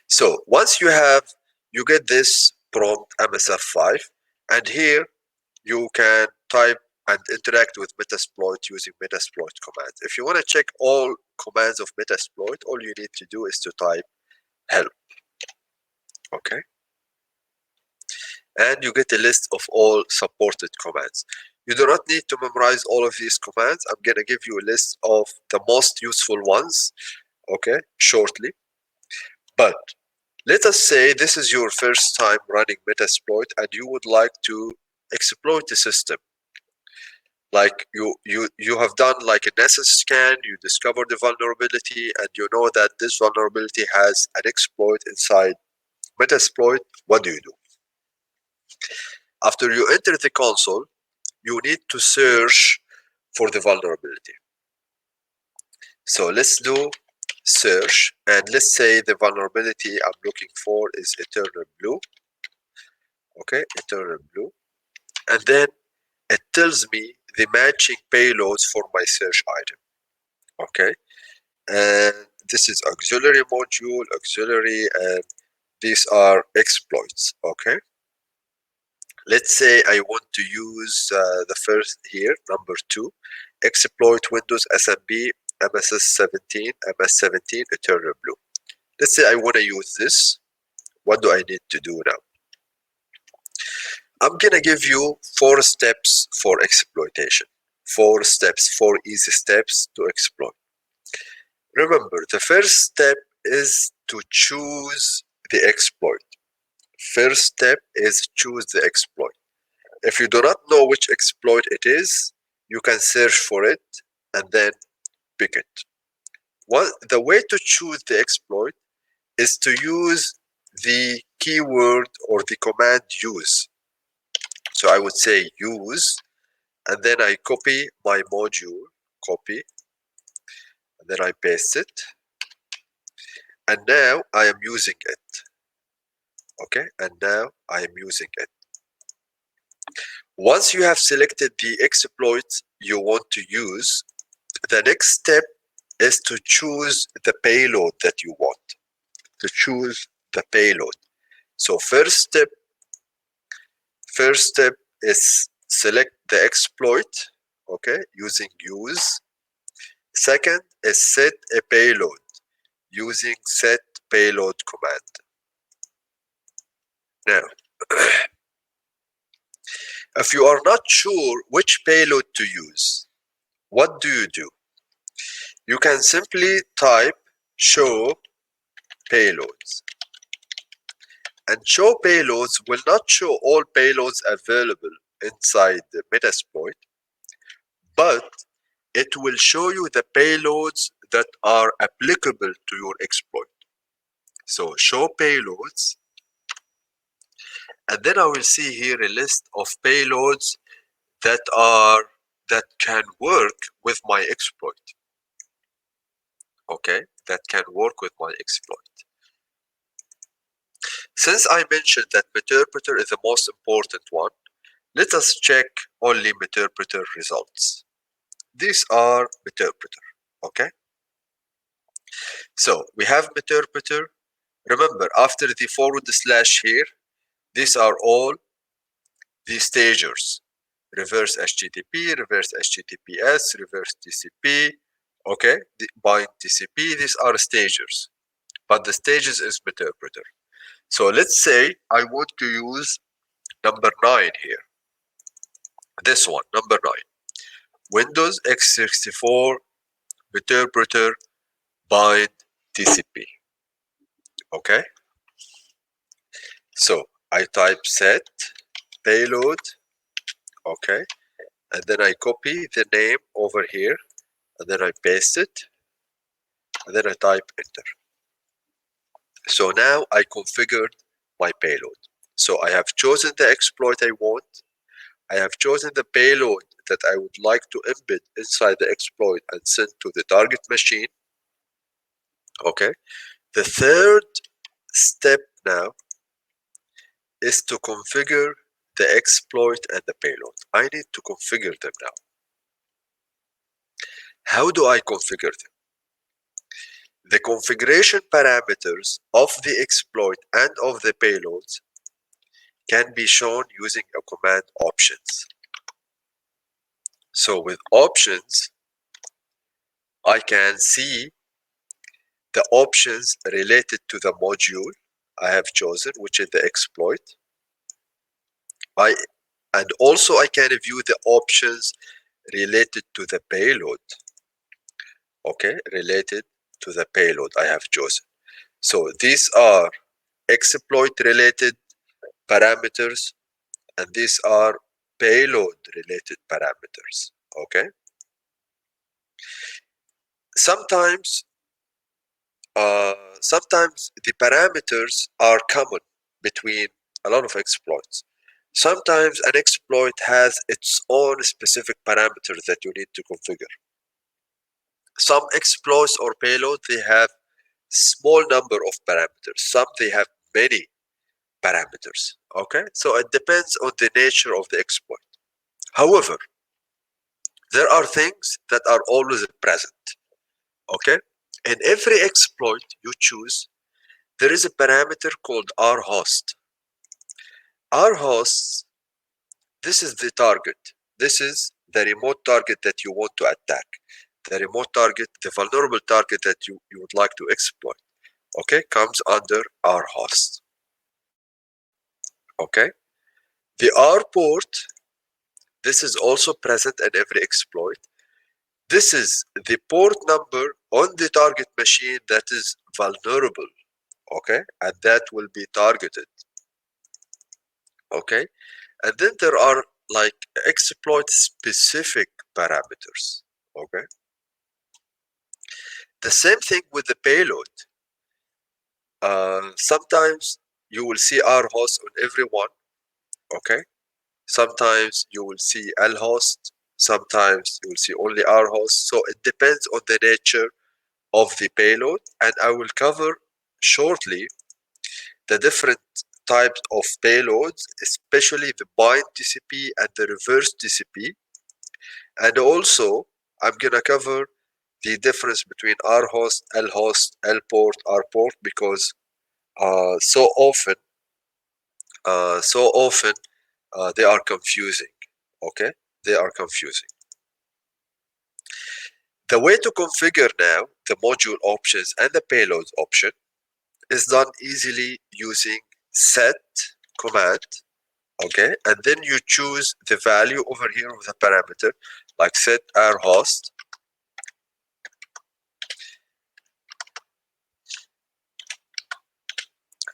So once you get this prompt MSF5, and here you can type and interact with Metasploit using Metasploit commands. If you want to check all commands of Metasploit, all you need to do is to type help. Okay. And you get a list of all supported commands. You do not need to memorize all of these commands. I'm going to give you a list of the most useful ones, okay, shortly. But let us say this is your first time running Metasploit and you would like to exploit the system. Like you have done like a Nessus scan, you discovered the vulnerability, and you know that this vulnerability has an exploit inside Metasploit. What do you do? After you enter the console, you need to search for the vulnerability. So let's do search, and let's say the vulnerability I'm looking for is Eternal Blue. Okay, Eternal Blue. And then it tells me the matching payloads for my search item. Okay, and this is auxiliary module, auxiliary, and these are exploits. Okay, let's say I want to use the first here, number 2, exploit Windows SMB MSS17, MS17 Eternal Blue. Let's say I want to use this. What do I need to do now? I'm gonna give you 4 steps for exploitation. 4 steps, 4 easy steps to exploit. Remember, the first step is to choose the exploit. First step is choose the exploit. If you do not know which exploit it is, you can search for it and then pick it. The way to choose the exploit is to use the keyword or the command use. So I would say use, and then I copy my module, copy, and then I paste it. And now I am using it. Okay, and now I am using it. Once you have selected the exploit you want to use, the next step is to choose the payload that you want. To choose the payload. So first step is select the exploit, okay, using use. Second is set a payload using set payload command. Now, if you are not sure which payload to use, what do? You can simply type show payloads. And show payloads will not show all payloads available inside the Metasploit, but it will show you the payloads that are applicable to your exploit. So show payloads, and then I will see here a list of payloads that can work with my exploit. Okay, that can work with my exploit. Since I mentioned that Meterpreter is the most important one, let us check only Meterpreter results. These are Meterpreter, okay? So we have Meterpreter. Remember, after the / here, these are all the stagers. Reverse HTTP, reverse HTTPS, reverse TCP, okay? Bind TCP, these are stagers. But the stages is Meterpreter. So let's say I want to use number 9 here. This one, number 9. Windows x64 Meterpreter bind TCP. Okay. So I type set payload. Okay. And then I copy the name over here. And then I paste it. And then I type enter. So now I configured my payload. So I have chosen the exploit I want. I have chosen the payload that I would like to embed inside the exploit and send to the target machine. Okay. The third step now is to configure the exploit and the payload. I need to configure them now. How do I configure them? The configuration parameters of the exploit and of the payloads can be shown using a command options. So with options, I can see the options related to the module I have chosen, which is the exploit. And also I can view the options related to the payload. Okay, related to the payload I have chosen. So these are exploit related parameters, and these are payload related parameters. Okay. Sometimes the parameters are common between a lot of exploits. Sometimes an exploit has its own specific parameters that you need to configure. Some exploits or payload, they have small number of parameters. Some they have many parameters. Okay, so it depends on the nature of the exploit. However, there are things that are always present. Okay, in every exploit you choose, there is a parameter called rhost. Rhosts, this is the target. This is the remote target that you want to attack. The remote target, the vulnerable target that you would like to exploit. Okay, comes under R host. Okay, the R port, this is also present in every exploit. This is the port number on the target machine that is vulnerable. Okay, and that will be targeted. Okay, and then there are like exploit specific parameters. Okay, the same thing with the payload. Sometimes you will see R host on every one. Okay, sometimes you will see L host, sometimes you will see only R host. So it depends on the nature of the payload, and I will cover shortly the different types of payloads, especially the bind TCP and the reverse TCP. And also, I'm gonna cover the difference between R host, L port, R port, because so often they are confusing. Okay, they are confusing. The way to configure now the module options and the payloads option is done easily using set command. Okay, and then you choose the value over here of the parameter, like set R host,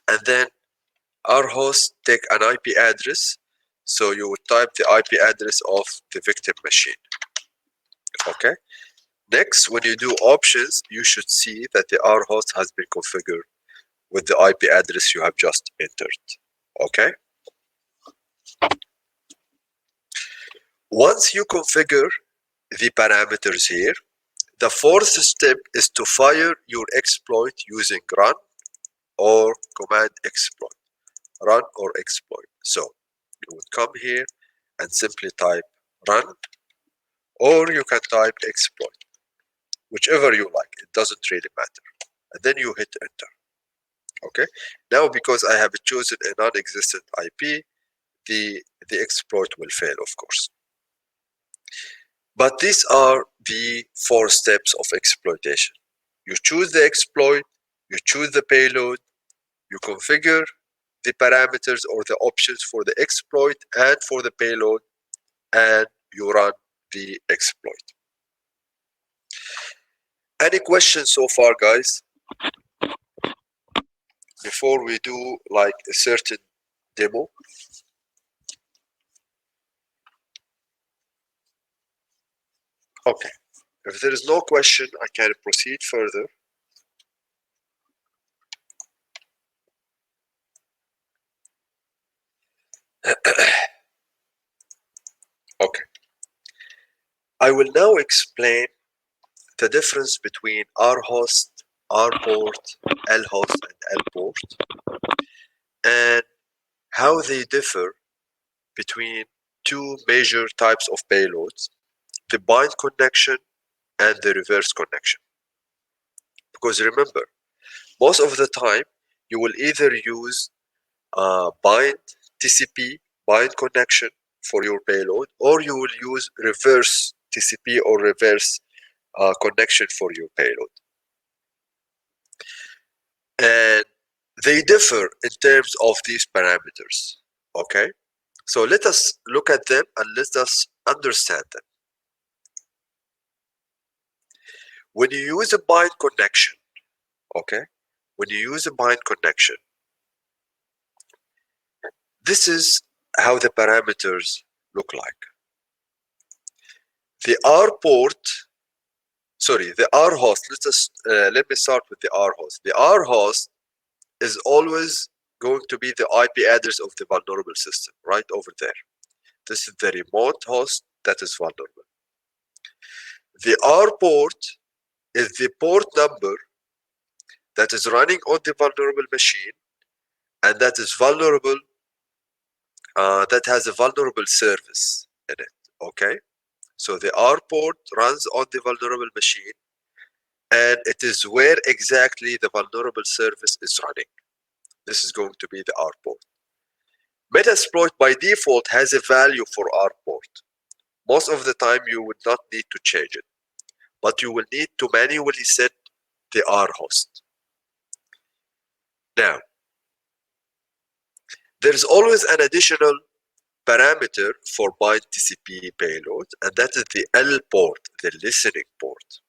and then R host take an IP address. So you would type the IP address of the victim machine. Okay. Next, when you do options, you should see that the R host has been configured with the IP address you have just entered. Okay. Once you configure the parameters here, the fourth step is to fire your exploit using run or command exploit. Run or exploit. So you would come here and simply type run, or you can type exploit, whichever you like. It doesn't really matter. And then you hit enter. Okay. Now, because I have chosen a non-existent IP, the exploit will fail, of course. But these are the 4 steps of exploitation. You choose the exploit, you choose the payload, you configure the parameters or the options for the exploit and for the payload, and you run the exploit. Any questions so far, guys? Before we do like a certain demo? Okay. If there is no question, I can proceed further. Okay. I will now explain the difference between R host, R port, L host, and L port, and how they differ between 2 major types of payloads, the bind connection and the reverse connection. Because remember, most of the time, you will either use bind TCP, bind connection for your payload, or you will use reverse TCP or reverse connection for your payload. And they differ in terms of these parameters. Okay, so let us look at them and let us understand them. When you use a bind connection, okay, when you use a bind connection, this is how the parameters look like. The R port, sorry, the R host, let me start with the R host. The R host is always going to be the IP address of the vulnerable system, right over there. This is the remote host that is vulnerable. The R port is the port number that is running on the vulnerable machine, and that is vulnerable, that has a vulnerable service in it, okay? So the R port runs on the vulnerable machine, and it is where exactly the vulnerable service is running. This is going to be the R port. Metasploit by default has a value for R port. Most of the time you would not need to change it, but you will need to manually set the R host. Now, there's always an additional parameter for bind TCP payload, and that is the L port, the listening port.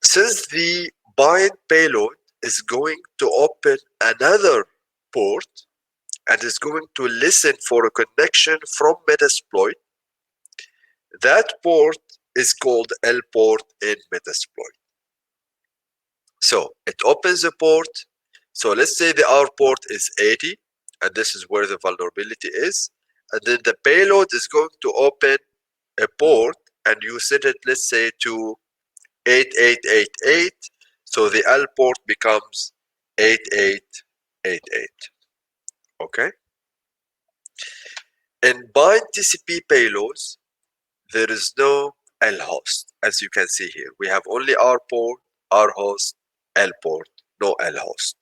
Since the bind payload is going to open another port and is going to listen for a connection from Metasploit, that port is called L port in Metasploit. So it opens a port. So let's say the R port is 80, and this is where the vulnerability is. And then the payload is going to open a port, and you set it, let's say, to 8888. So the L port becomes 8888. Okay? In bind TCP payloads, there is no L host, as you can see here. We have only R port, R host, L port, no L host.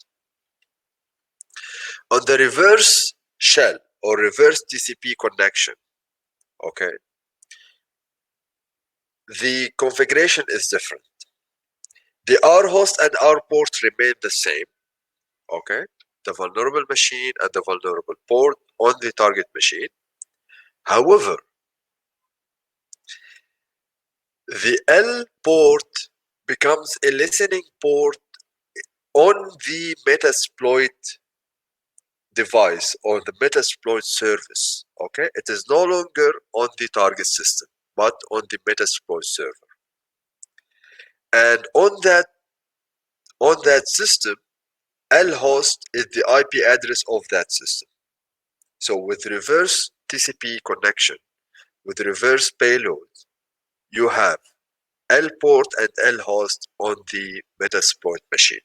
On the reverse shell or reverse TCP connection, okay, the configuration is different. The R host and R port remain the same, okay, the vulnerable machine and the vulnerable port on the target machine. However, the L port becomes a listening port on the Metasploit device or the Metasploit service. Okay, it is no longer on the target system, but on the Metasploit server. And on that system, L host is the IP address of that system. So with reverse TCP connection, with reverse payload, you have L port and L host on the Metasploit machine.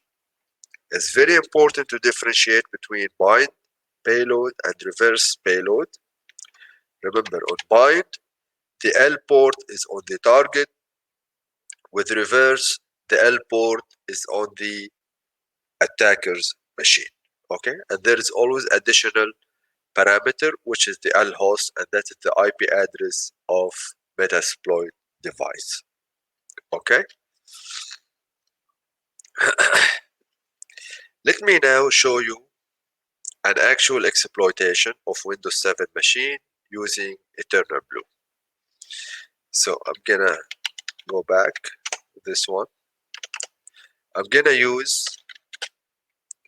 It's very important to differentiate between bind payload and reverse payload. Remember, on bind, the L port is on the target. With reverse, the L port is on the attacker's machine. Okay, and there is always additional parameter, which is the L host, and that is the IP address of Metasploit device. Okay. Let me now show you an actual exploitation of Windows 7 machine using Eternal Blue. So I'm gonna go back to this one. I'm gonna use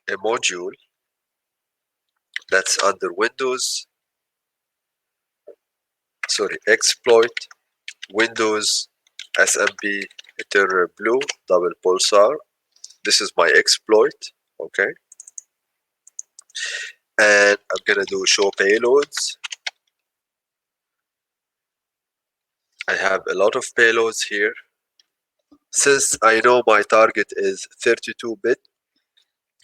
a module that's under Windows, exploit Windows SMB Eternal Blue double pulsar. This is my exploit, okay? And I'm gonna do show payloads. I have a lot of payloads here. Since I know my target is 32-bit,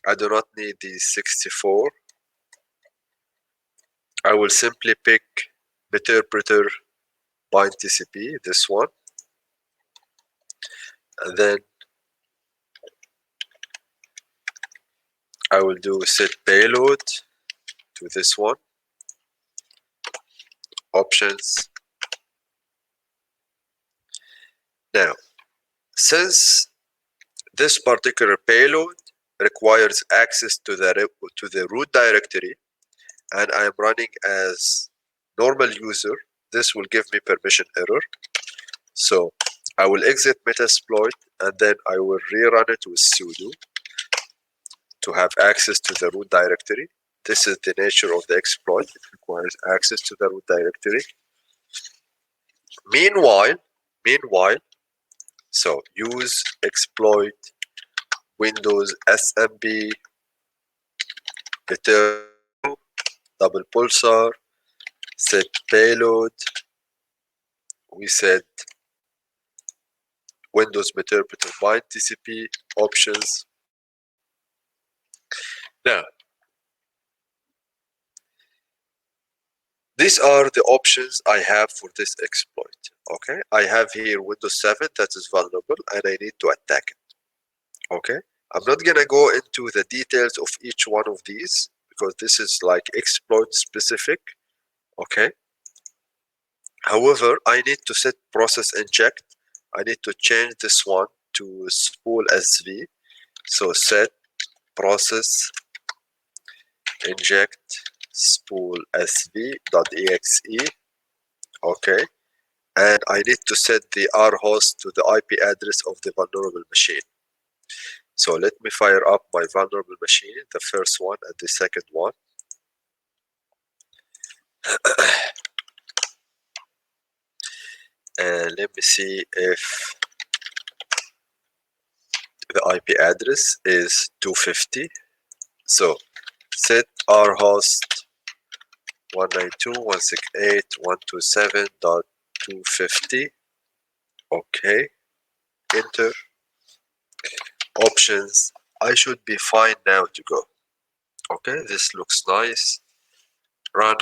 I do not need the 64. I will simply pick Meterpreter bind TCP, this one, and then I will do set payload to this one, options. Now, since this particular payload requires access to the root directory, and I am running as normal user, this will give me permission error. So I will exit Metasploit, and then I will rerun it with sudo to have access to the root directory. This is the nature of the exploit. It requires access to the root directory. Meanwhile, so use exploit Windows SMB Eternal double pulsar, set payload. We set Windows Meterpreter bind TCP options. Now, these are the options I have for this exploit. Okay, I have here Windows 7 that is vulnerable, and I need to attack it. Okay, I'm not gonna go into the details of each one of these because this is like exploit specific. Okay. However, I need to set process inject. I need to change this one to spool SV. So set process inject spool sv.exe. Okay, and I need to set the rhost to the IP address of the vulnerable machine. So let me fire up my vulnerable machine, the first one and the second one. And let me see if the IP address is 250. So set rhost 192.168.127.250. Okay, enter. Options. I should be fine now to go. Okay, this looks nice. Run.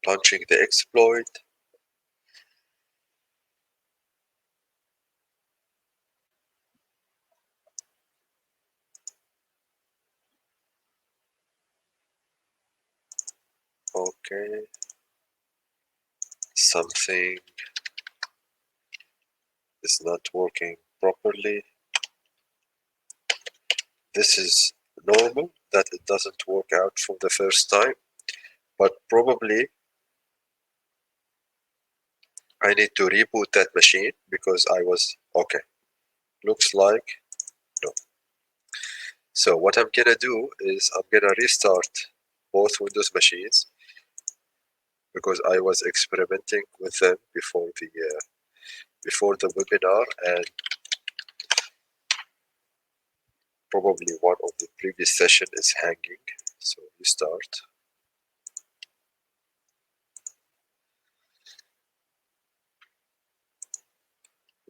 Launching the exploit. Okay. Something is not working properly. This is normal that it doesn't work out from the first time, but probably I need to reboot that machine because I was okay. Looks like no. So what I'm gonna do is I'm gonna restart both Windows machines because I was experimenting with them before the webinar, and probably one of the previous session is hanging. So restart.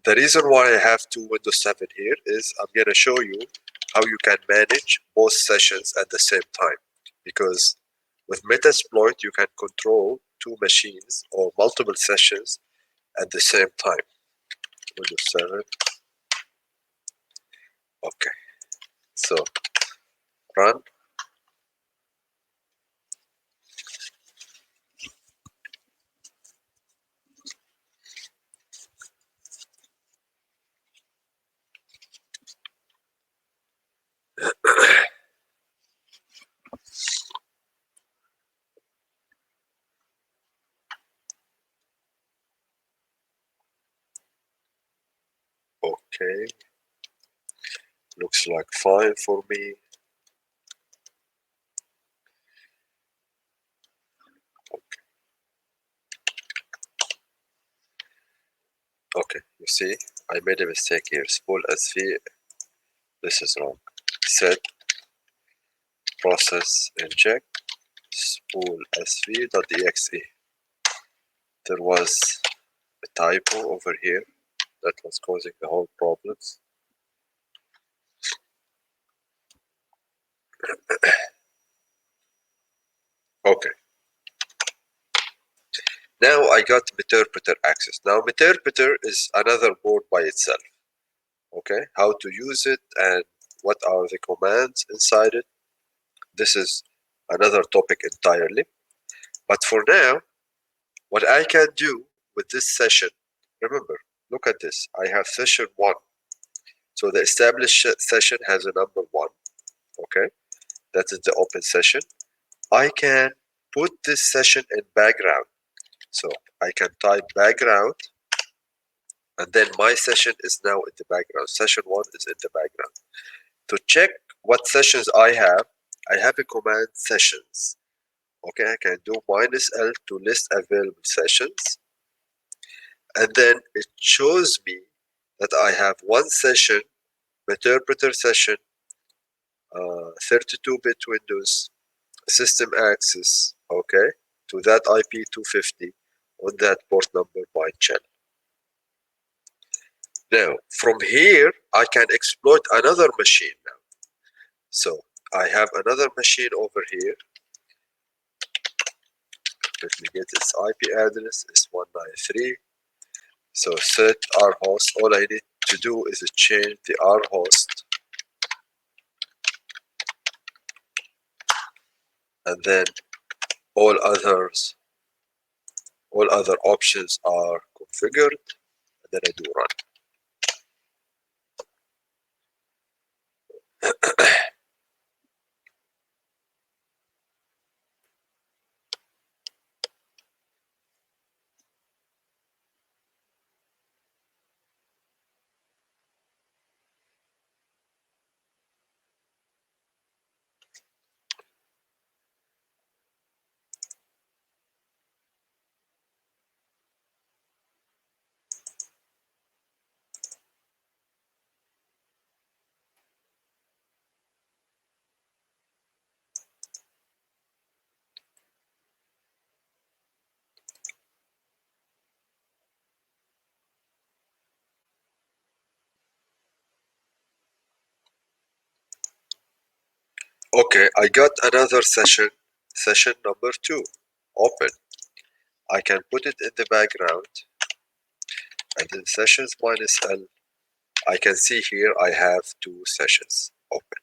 The reason why I have two Windows 7 here is I'm going to show you how you can manage both sessions at the same time. Because with Metasploit, you can control two machines or multiple sessions at the same time. Windows 7. Okay. So run. Okay. Looks like fine for me. Okay, you see, I made a mistake here. Spool SV, this is wrong. Set process inject spool sv.exe. There was a typo over here that was causing the whole problems. Okay. Now I got Meterpreter access. Now Meterpreter is another board by itself. Okay, how to use it and what are the commands inside it. This is another topic entirely. But for now, what I can do with this session, remember, look at this. I have session 1. So the established session has a number 1. Okay, that is the open session. I can put this session in background. So I can type background, and then my session is now in the background. Session 1 is in the background. To check what sessions I have a command sessions. Okay, I can do -L to list available sessions. And then it shows me that I have one session, Meterpreter session, 32-bit Windows, system access, okay, to that IP 250 on that port number by channel. Now, from here, I can exploit another machine now. So I have another machine over here. Let me get its IP address. It's 193. So set R host. All I need to do is change the R host, and then all other options are configured, and then I do run. Okay, I got another session number 2, open. I can put it in the background, and then sessions minus L. I can see here I have 2 sessions open.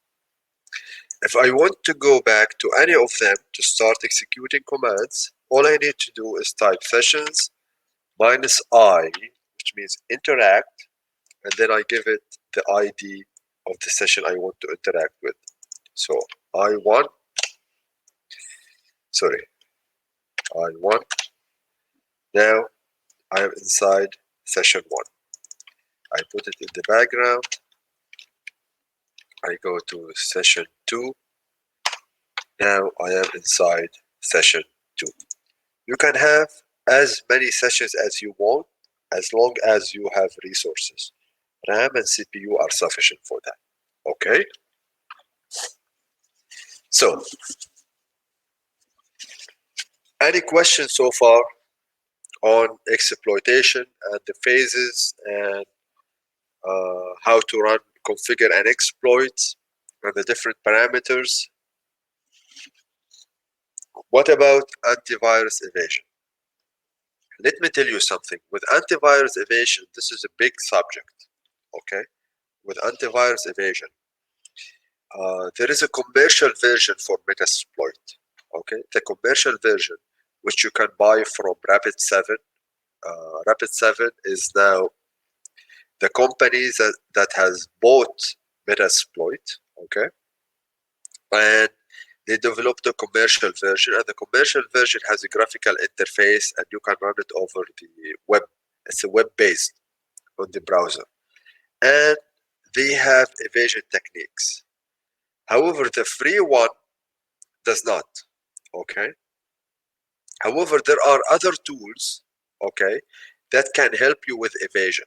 If I want to go back to any of them to start executing commands, all I need to do is type sessions minus I, which means interact, and then I give it the ID of the session I want to interact with. So I1, sorry, I1. Now I am inside session 1. I put it in the background. I go to session 2. Now I am inside session 2. You can have as many sessions as you want, as long as you have resources. RAM and CPU are sufficient for that. Okay? So, any questions so far on exploitation and the phases and how to run, configure an exploit and the different parameters? What about antivirus evasion? Let me tell you something. With antivirus evasion, this is a big subject. Okay? With antivirus evasion, there is a commercial version for Metasploit. Okay? The commercial version, which you can buy from Rapid7. Rapid7 is now the company that has bought Metasploit. Okay? And they developed a commercial version, and the commercial version has a graphical interface, and you can run it over the web. It's a web-based on the browser, and they have evasion techniques. However, the free one does not. Okay. However, there are other tools, okay, that can help you with evasion.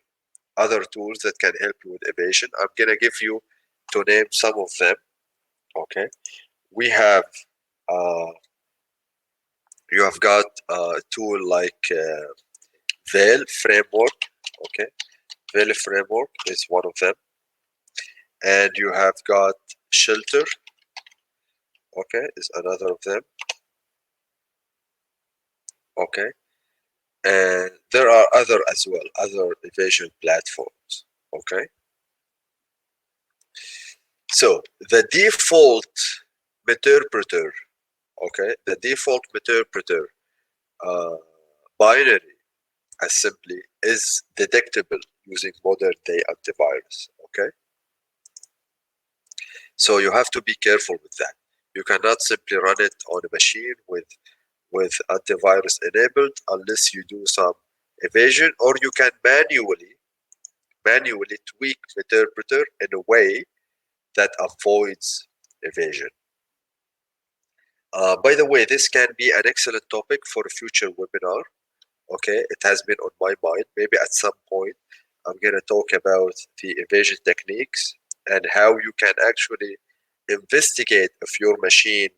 Other tools that can help you with evasion. I'm gonna give you to name some of them. Okay. We have you have got a tool like Veil framework. Okay. Veil framework is one of them. And you have got Shelter. Okay, is another of them. Okay. And there are other as well, other evasion platforms. Okay. So the default Meterpreter, okay, the default Meterpreter binary assembly is detectable using modern day antivirus. Okay. So you have to be careful with that. You cannot simply run it on a machine with antivirus enabled unless you do some evasion, or you can manually tweak Meterpreter in a way that avoids evasion. By the way, this can be an excellent topic for a future webinar. Okay, it has been on my mind. Maybe at some point I'm going to talk about the evasion techniques and how you can actually investigate if your machine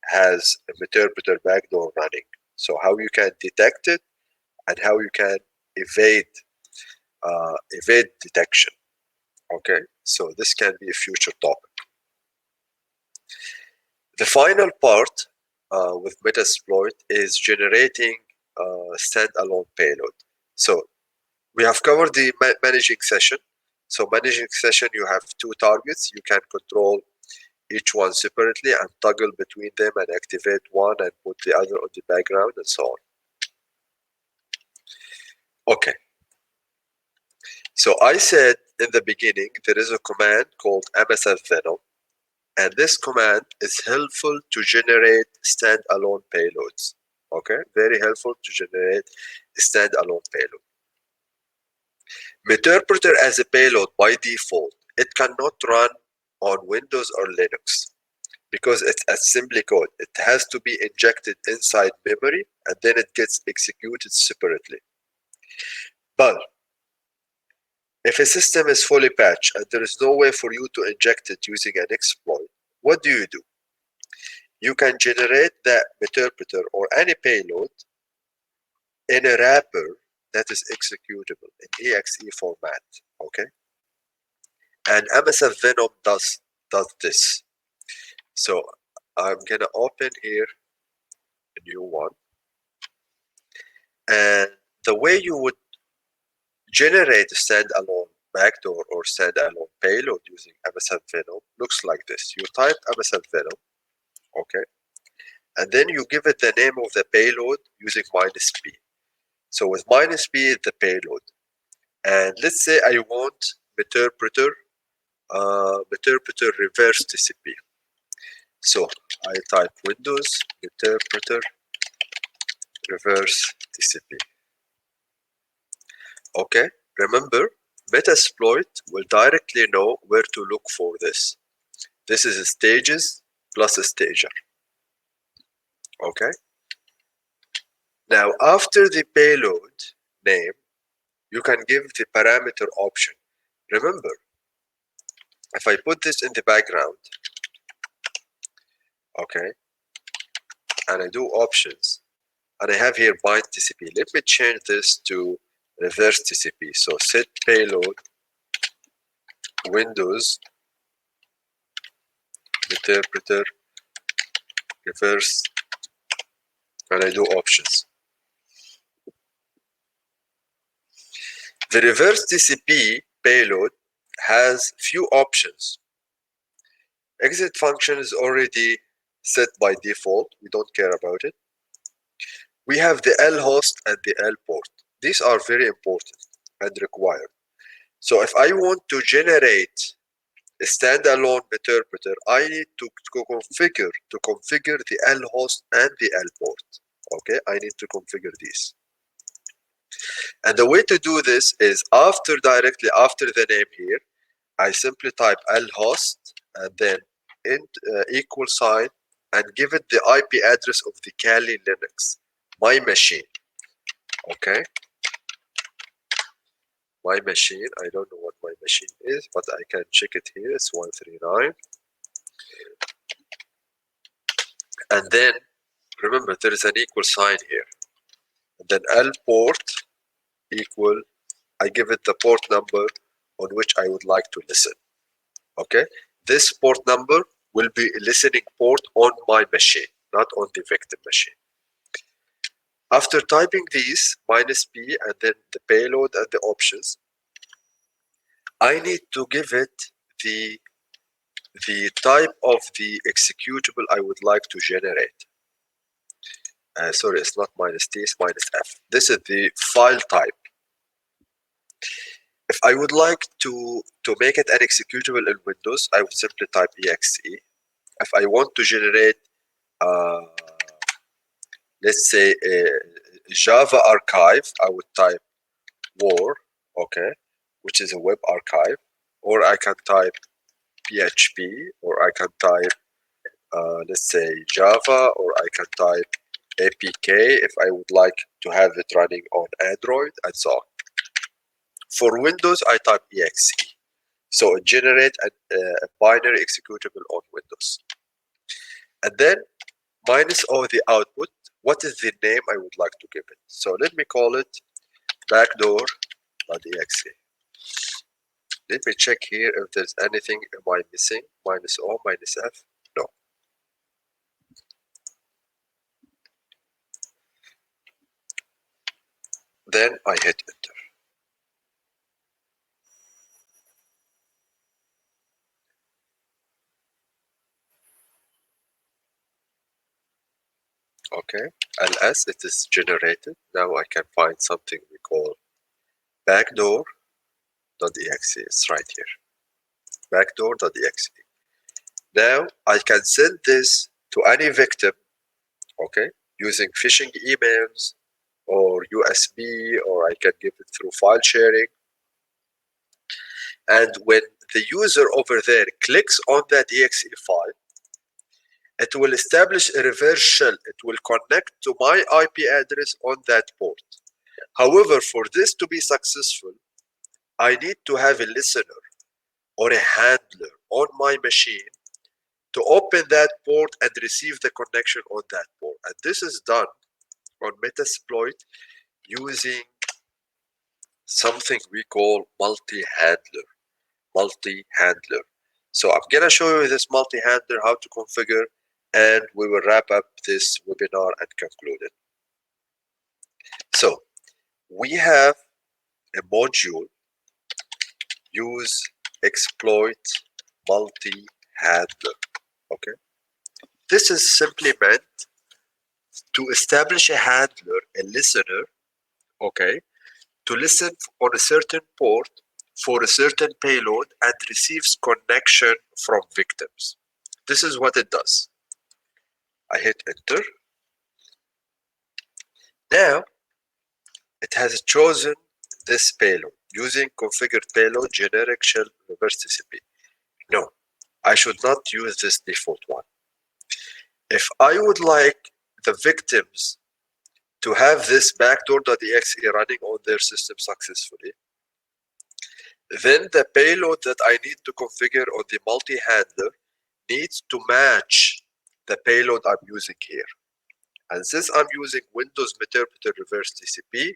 has a Meterpreter backdoor running. So how you can detect it and how you can evade detection. Okay, so this can be a future topic. The final part with Metasploit is generating standalone payload. So we have covered the managing session. So managing session, you have two targets. You can control each one separately and toggle between them and activate one and put the other on the background and so on. Okay. So I said in the beginning, there is a command called MSF Venom, and this command is helpful to generate standalone payloads. Okay, very helpful to generate standalone payload. Meterpreter as a payload by default, it cannot run on Windows or Linux because it's assembly code. It has to be injected inside memory and then it gets executed separately. But if a system is fully patched and there is no way for you to inject it using an exploit, what do? You can generate that meterpreter or any payload in a wrapper that is executable in exe format, okay? And MSF Venom does this. So I'm gonna open here a new one, and the way you would generate a standalone backdoor or standalone payload using MSF Venom looks like this. You type MSF Venom, okay, and then you give it the name of the payload using -p. So with -p is the payload, and let's say I want Meterpreter reverse TCP. So I type Windows Meterpreter reverse TCP. Okay, remember, Metasploit will directly know where to look for this. This is stages plus a stager. Okay. Now, after the payload name, you can give the parameter option. Remember, if I put this in the background, okay, and I do options, and I have here bind TCP. Let me change this to reverse TCP. So set payload Windows Meterpreter reverse, and I do options. The reverse TCP payload has few options. Exit function is already set by default. We don't care about it. We have the L host and the L port. These are very important and required. So if I want to generate a standalone meterpreter, I need to configure the L host and the L port. Okay, I need to configure these. And the way to do this is directly after the name here, I simply type L host and then equal sign and give it the IP address of the Kali Linux, my machine. Okay. My machine, I don't know what my machine is, but I can check it here. It's 139. And then remember, there is an equal sign here. And then L port equal, I give it the port number on which I would like to listen. Okay, this port number will be a listening port on my machine, not on the victim machine. After typing these -p and then the payload and the options, I need to give it the type of the executable I would like to generate. Sorry, it's not -t, it's -f. This is the file type. If I would like to make it an executable in Windows, I would simply type exe. If I want to generate, let's say, a Java archive, I would type war, okay, which is a web archive, or I can type PHP, or I can type, let's say, Java, or I can type APK if I would like to have it running on Android, and so on. For Windows, I type exe. So it generates a binary executable on Windows. And then minus all the output, what is the name I would like to give it? So let me call it backdoor.exe. Let me check here if there's anything am I missing. -o, -f. No. Then I hit enter. Okay, ls it is generated. Now I can find something we call backdoor.exe. It's right here. Backdoor.exe. Now I can send this to any victim, okay, using phishing emails or USB, or I can give it through file sharing. And when the user over there clicks on that exe file, it will establish a reverse shell. It will connect to my IP address on that port. However, for this to be successful, I need to have a listener or a handler on my machine to open that port and receive the connection on that port. And this is done on Metasploit using something we call multi-handler. So I'm gonna show you this multi-handler, how to configure, and we will wrap up this webinar and conclude it. So we have a module, use exploit multi-handler. Okay, this is simply meant to establish a handler, a listener, okay, to listen on a certain port for a certain payload and receives connection from victims. This is what it does. I hit enter. Now it has chosen this payload using configured payload generic shell reverse TCP. No, I should not use this default one. If I would like the victims to have this backdoor.exe running on their system successfully, then the payload that I need to configure on the multi-handler needs to match the payload I'm using here. And since I'm using Windows Meterpreter reverse TCP,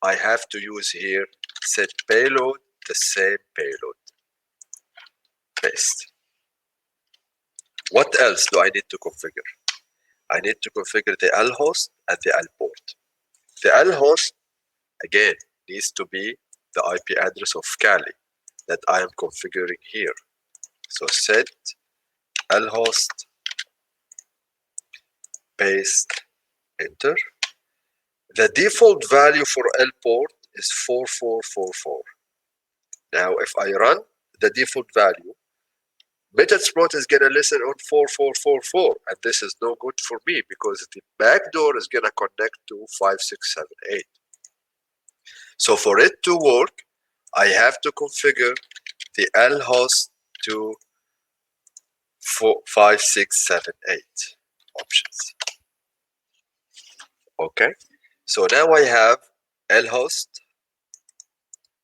I have to use here set payload, the same payload, paste. What else do I need to configure? I need to configure the L host and the L port. The L host, again, needs to be the IP address of Cali that I am configuring here. So set L host, paste, enter. The default value for L port is 4444. Now, if I run the default value, Metasploit is going to listen on 4444, and this is no good for me because the backdoor is going to connect to 5678. So for it to work, I have to configure the L host to 5678 options. Okay, so now I have L host.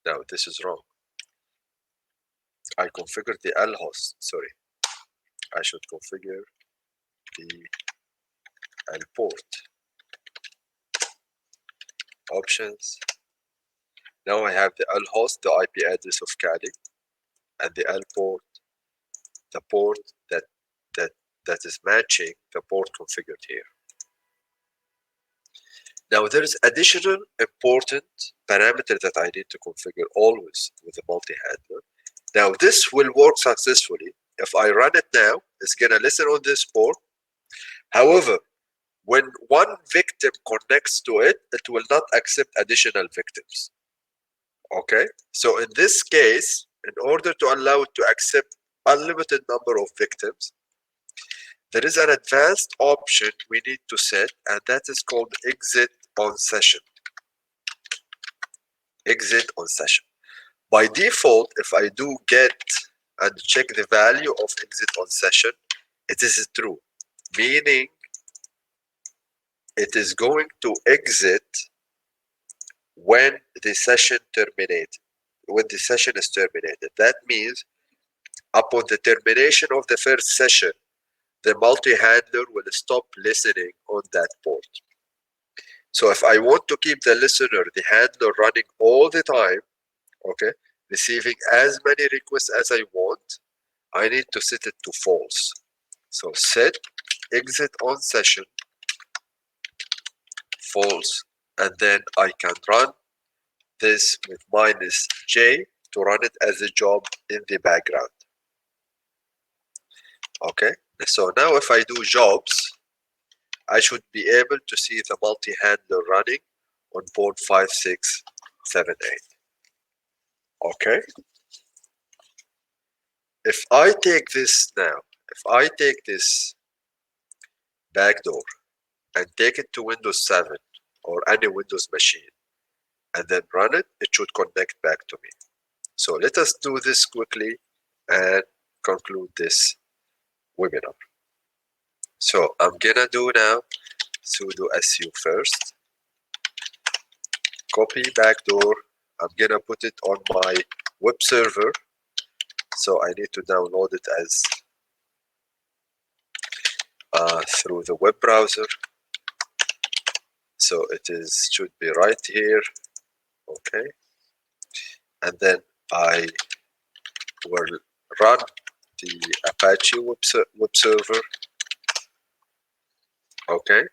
No, this is wrong. I configured the L host. Sorry, I should configure the L port. Options. Now I have the L host, the IP address of Cali, and the L port, the port that is matching the port configured here. Now there is additional important parameter that I need to configure always with the multi-handler. Now this will work successfully. If I run it now, it's gonna listen on this port. However, when one victim connects to it, it will not accept additional victims. Okay, so in this case, in order to allow it to accept unlimited number of victims, there is an advanced option we need to set, and that is called exit on session. Exit on session. By default, if I do get and check the value of exit on session, it is true, meaning it is going to exit when the session terminated. When the session is terminated, that means upon the termination of the first session, the multi-handler will stop listening on that port. So if I want to keep the listener, the handler running all the time, okay, receiving as many requests as I want, I need to set it to false. So set exit on session false and then I can run this with -J to run it as a job in the background. Okay, so now if I do jobs, I should be able to see the multi-handler running on port 5678. Okay, if I take this now, if I take this backdoor and take it to Windows 7 or any Windows machine and then run it, it should connect back to me. So let us do this quickly and conclude this webinar. So I'm gonna do now sudo su first, copy backdoor. I'm gonna put it on my web server. So I need to download it as through the web browser. So it is should be right here. Okay, and then I will run the Apache web server. Okay.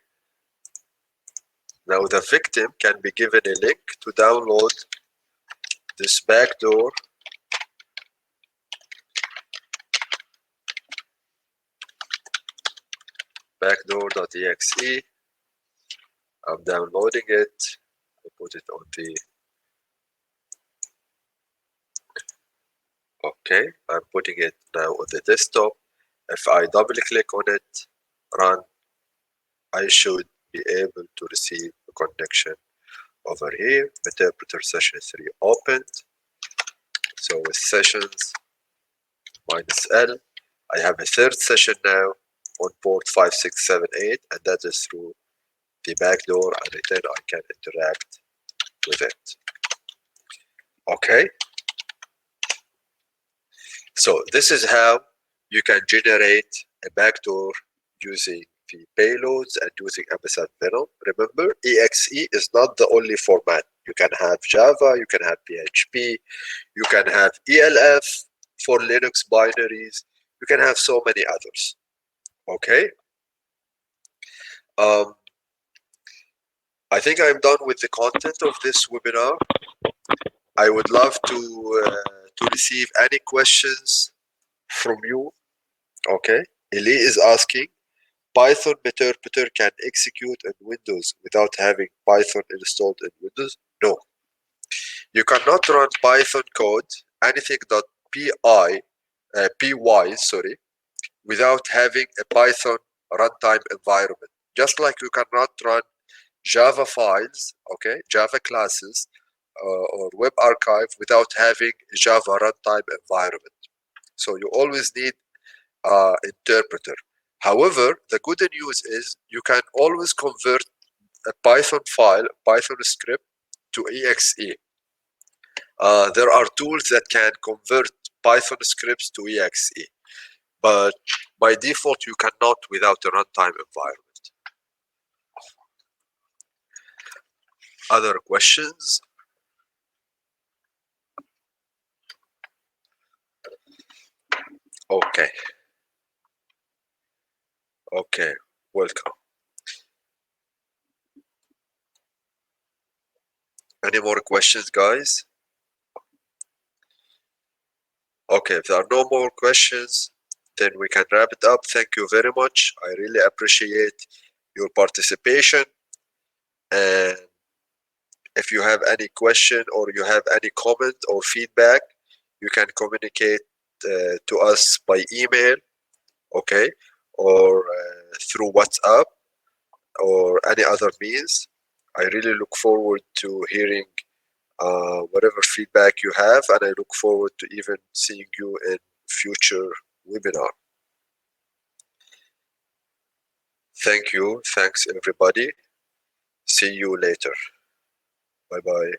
Now the victim can be given a link to download this backdoor backdoor.exe. I'm downloading it. I put it on the okay. I'm putting it now on the desktop. If I double click on it, run, I should be able to receive a connection over here. Meterpreter session 3 opened. So with sessions -L, I have a third session now on port 5678, and that is through the backdoor, and then I can interact with it. Okay. So this is how you can generate a backdoor using the payloads and using MSF Venom. Remember, exe is not the only format. You can have Java, you can have PHP, you can have ELF for Linux binaries, you can have so many others. Okay. I think I'm done with the content of this webinar. I would love to receive any questions from you. Okay. Eli is asking, Python Meterpreter can execute in Windows without having Python installed in Windows? No. You cannot run Python code, anything.py, without having a Python runtime environment. Just like you cannot run Java files, okay, Java classes, or web archive without having a Java runtime environment. So you always need interpreter. However, the good news is you can always convert a Python file, Python script to exe. There are tools that can convert Python scripts to exe, but by default you cannot without a runtime environment. Other questions? Okay. Okay, welcome. Any more questions, guys? Okay, if there are no more questions, then we can wrap it up. Thank you very much. I really appreciate your participation. And if you have any question or you have any comment or feedback, you can communicate to us by email, okay, or through WhatsApp or any other means. I really look forward to hearing whatever feedback you have, and I look forward to even seeing you in future webinar. Thank you. Thanks, everybody. See you later. Bye-bye.